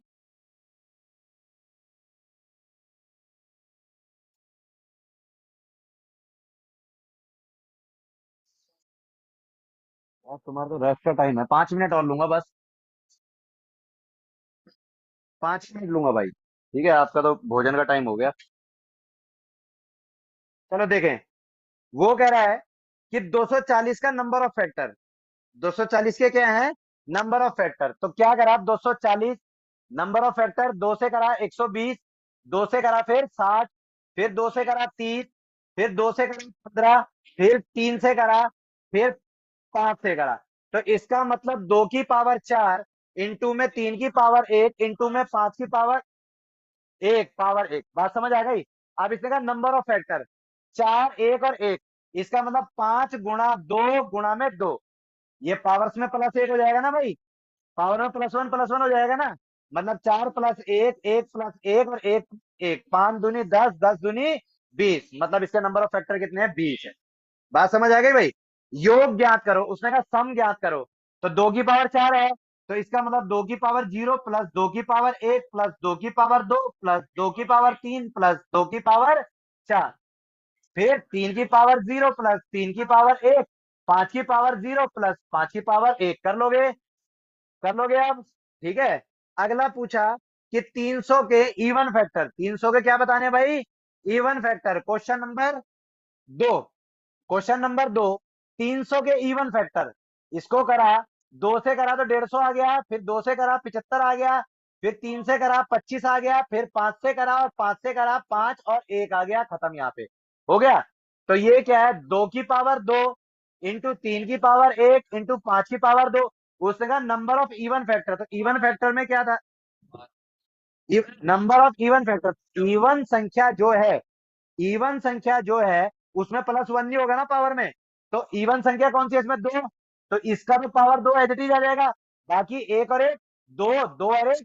यार तुम्हारा तो रेस्ट का टाइम है, 5 मिनट और लूंगा बस। 5 मिनट लूंगा भाई, ठीक है, आपका तो भोजन का टाइम हो गया। चलो देखें, वो कह रहा है कि 240 का नंबर ऑफ फैक्टर, 240 के क्या है नंबर ऑफ फैक्टर, तो क्या करा 240 नंबर ऑफ फैक्टर, दो से करा 120, दो से करा फिर 60, फिर दो से करा 30, फिर दो से करा 15, फिर तीन से करा, फिर पांच से करा। तो इसका मतलब दो की पावर चार इंटू में तीन की पावर एक इंटू में पांच की पावर एक, पावर एक। बात समझ आ गई? अब इसने कहा नंबर ऑफ फैक्टर, चार एक और एक, इसका मतलब 5 गुणा 2 गुणा में 2। ये पावर्स में प्लस एक हो जाएगा ना भाई, पावर में प्लस वन हो जाएगा ना। मतलब चार प्लस एक, एक प्लस एक और एक, एक, 5 दूनी 10, 10 दूनी 20, मतलब इसका नंबर ऑफ फैक्टर कितने हैं, 20 है। बात समझ आ गई भाई? योग ज्ञात करो, उसने कहा सम ज्ञात करो। तो दो की पावर चार है, तो इसका मतलब दो की पावर जीरो प्लस दो की पावर एक प्लस दो की पावर दो प्लस दो की पावर तीन प्लस दो की पावर चार, फिर तीन की पावर जीरो प्लस तीन की पावर एक, पांच की पावर जीरो प्लस पांच की पावर एक। कर लोगे? कर लोगे अब? ठीक है, अगला पूछा कि 300 के इवन फैक्टर, 300 के क्या बताने भाई, इवन फैक्टर। क्वेश्चन नंबर दो, 300 के इवन फैक्टर, इसको करा, दो से करा तो 150 आ गया, फिर दो से करा 75 आ गया, फिर तीन से करा 25 आ गया, फिर पांच से करा और पांच से करा पांच और एक आ गया, खत्म यहाँ पे हो गया। तो ये क्या है, दो की पावर दो इंटू तीन की पावर एक इंटू पांच की पावर दो। उसने कहा नंबर ऑफ इवन फैक्टर, तो इवन फैक्टर में क्या था, number of even factor, even संख्या जो है, इवन संख्या जो है उसमें प्लस वन नहीं होगा ना पावर में। तो इवन संख्या कौन सी है इसमें, दो, तो इसका भी पावर दो एज इट इज आ जाएगा। बाकी एक और एक, दो, दो और एक,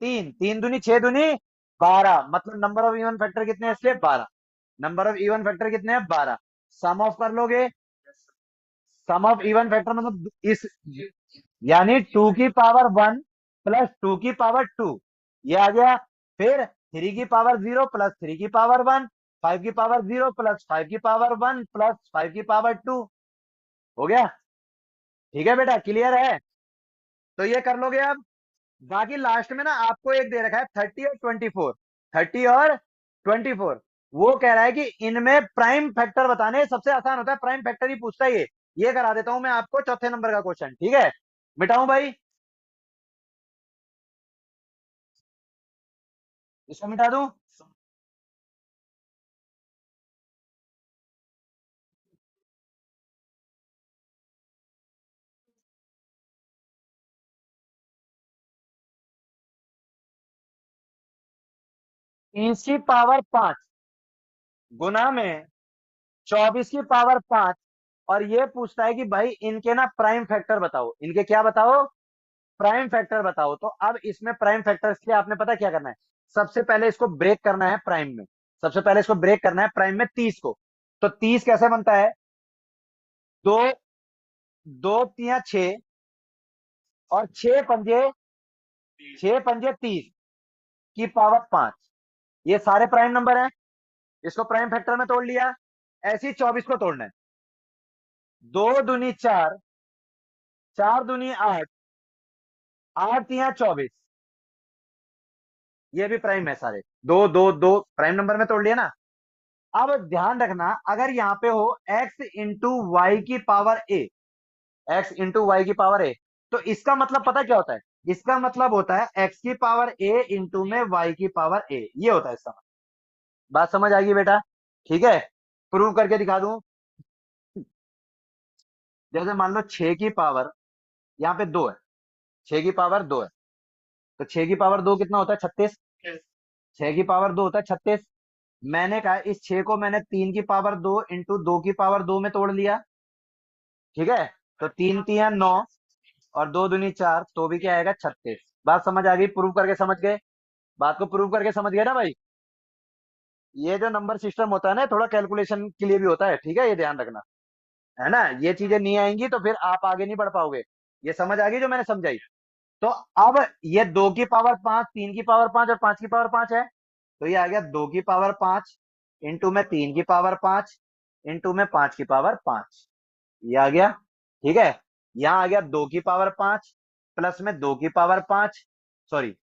तीन, तीन दूनी छह दूनी 12, मतलब नंबर ऑफ इवन फैक्टर कितने हैं इसके, 12। नंबर ऑफ इवन फैक्टर कितने हैं, 12। सम ऑफ कर लोगे, सम ऑफ इवन फैक्टर मतलब इस, यानी टू की पावर वन प्लस टू की पावर टू, ये आ गया। फिर थ्री की पावर जीरो प्लस थ्री की पावर वन, फाइव की पावर जीरो प्लस फाइव की पावर वन प्लस फाइव की पावर टू। हो गया? ठीक है बेटा, क्लियर है? तो ये कर लोगे अब। बाकी लास्ट में ना आपको एक दे रखा है 30 और 24, 30 और 24, वो कह रहा है कि इनमें प्राइम फैक्टर बताने, सबसे आसान होता है प्राइम फैक्टर ही पूछता है ये करा देता हूं मैं आपको चौथे नंबर का क्वेश्चन। ठीक है, मिटाऊं भाई? इसको मिटा दूं? तीस की पावर पांच गुना में 24 की पावर पांच, और ये पूछता है कि भाई इनके ना प्राइम फैक्टर बताओ, इनके क्या बताओ, प्राइम फैक्टर बताओ। तो अब इसमें प्राइम फैक्टर के लिए आपने पता क्या करना है, सबसे पहले इसको ब्रेक करना है प्राइम में, सबसे पहले इसको ब्रेक करना है प्राइम में 30 को। तो 30 कैसे बनता है, दो, दो तिया छह और छह पंजे 30 की पावर पांच, ये सारे प्राइम नंबर हैं, इसको प्राइम फैक्टर में तोड़ लिया। ऐसे ही 24 को तोड़ना है, दो दूनी चार, चार दूनी आठ, आठ तिया 24, ये भी प्राइम है सारे, दो दो दो प्राइम नंबर में तोड़ लिया ना। अब ध्यान रखना, अगर यहाँ पे हो x × y⁴ x × y⁴ तो इसका मतलब पता क्या होता है? इसका मतलब होता है x⁴ इंटू में y⁴ ये होता है इसका मतलब। बात समझ आ गई बेटा? ठीक है, प्रूव करके दिखा दूं। जैसे मान लो 6 की पावर, यहाँ पे 2 है, 6 की पावर 2 है, तो 6 की पावर 2 कितना होता है? 36। 6 की पावर 2 होता है 36। मैंने कहा इस 6 को मैंने 3 की पावर 2 इंटू 2 की पावर 2 में तोड़ लिया। ठीक है, तो 3 × 3 = 9 और 2 × 2 = 4, तो भी क्या आएगा? 36। बात समझ आ गई? प्रूव करके समझ गए? बात को प्रूव करके समझ गए ना भाई? ये जो नंबर सिस्टम होता है ना, थोड़ा कैलकुलेशन के लिए भी होता है, ठीक है, ये ध्यान रखना, है ना? ये चीजें नहीं आएंगी तो फिर आप आगे नहीं बढ़ पाओगे। ये समझ आ गई जो मैंने समझाई? तो अब ये 2 की पावर 5, 3 की पावर 5 और 5 की पावर 5 है, तो ये आ गया 2 की पावर 5 इंटू में 3 की पावर 5 इंटू में 5 की पावर 5, ये आ गया। ठीक है, यहां आ गया 2 की पावर 5 प्लस में 2 की पावर 5, सॉरी,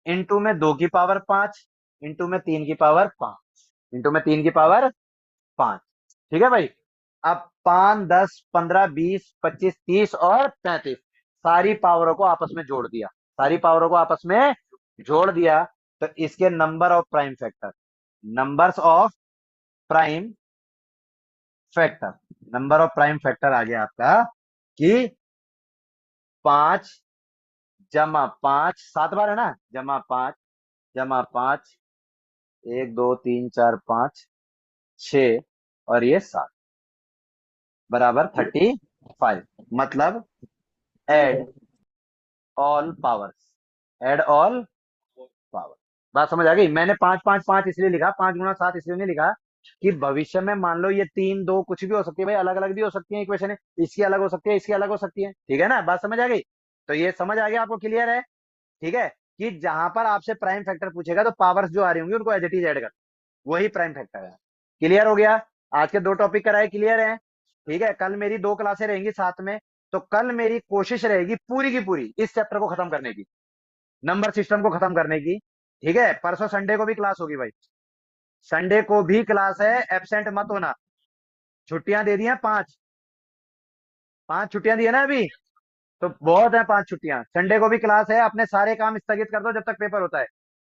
इंटू में 2 की पावर 5 इंटू में 3 की पावर 5 इंटू में 3 की पावर 5। ठीक है भाई? अब 5, 10, 15, 20, 25, 30 और 35, सारी पावरों को आपस में जोड़ दिया, सारी पावरों को आपस में जोड़ दिया, तो इसके number of prime factor, numbers of prime factor, number of prime factor आ गया आपका कि 5 + 5, 7 बार है ना, +5 + 5, 1 2 3 4 5 6 और ये 7 बराबर 35। मतलब add all powers, add all power. बात समझ आ गई? मैंने 5 5 5 इसलिए लिखा, 5 × 7 इसलिए नहीं लिखा कि भविष्य में मान लो ये 3 2 कुछ भी हो सकती है भाई, अलग अलग भी हो सकती है इक्वेशन है, इसकी अलग हो सकती है, इसकी अलग हो सकती है, ठीक है ना? बात समझ आ गई? तो ये समझ आ गया आपको? क्लियर है? ठीक है, कि जहां पर आपसे प्राइम फैक्टर पूछेगा तो पावर्स जो आ रही होंगी उनको एज इट इज ऐड कर, वही प्राइम फैक्टर है। क्लियर हो गया? आज के 2 टॉपिक कराए, क्लियर है? ठीक है, कल मेरी 2 क्लासें रहेंगी साथ में, तो कल मेरी कोशिश रहेगी पूरी की पूरी इस चैप्टर को खत्म करने की, नंबर सिस्टम को खत्म करने की। ठीक है, परसों संडे को भी क्लास होगी भाई, संडे को भी क्लास है, एब्सेंट मत होना। छुट्टियां दे दी हैं 5, 5 छुट्टियां दी है ना अभी, तो बहुत है 5 छुट्टियां। संडे को भी क्लास है, अपने सारे काम स्थगित कर दो जब तक पेपर होता है।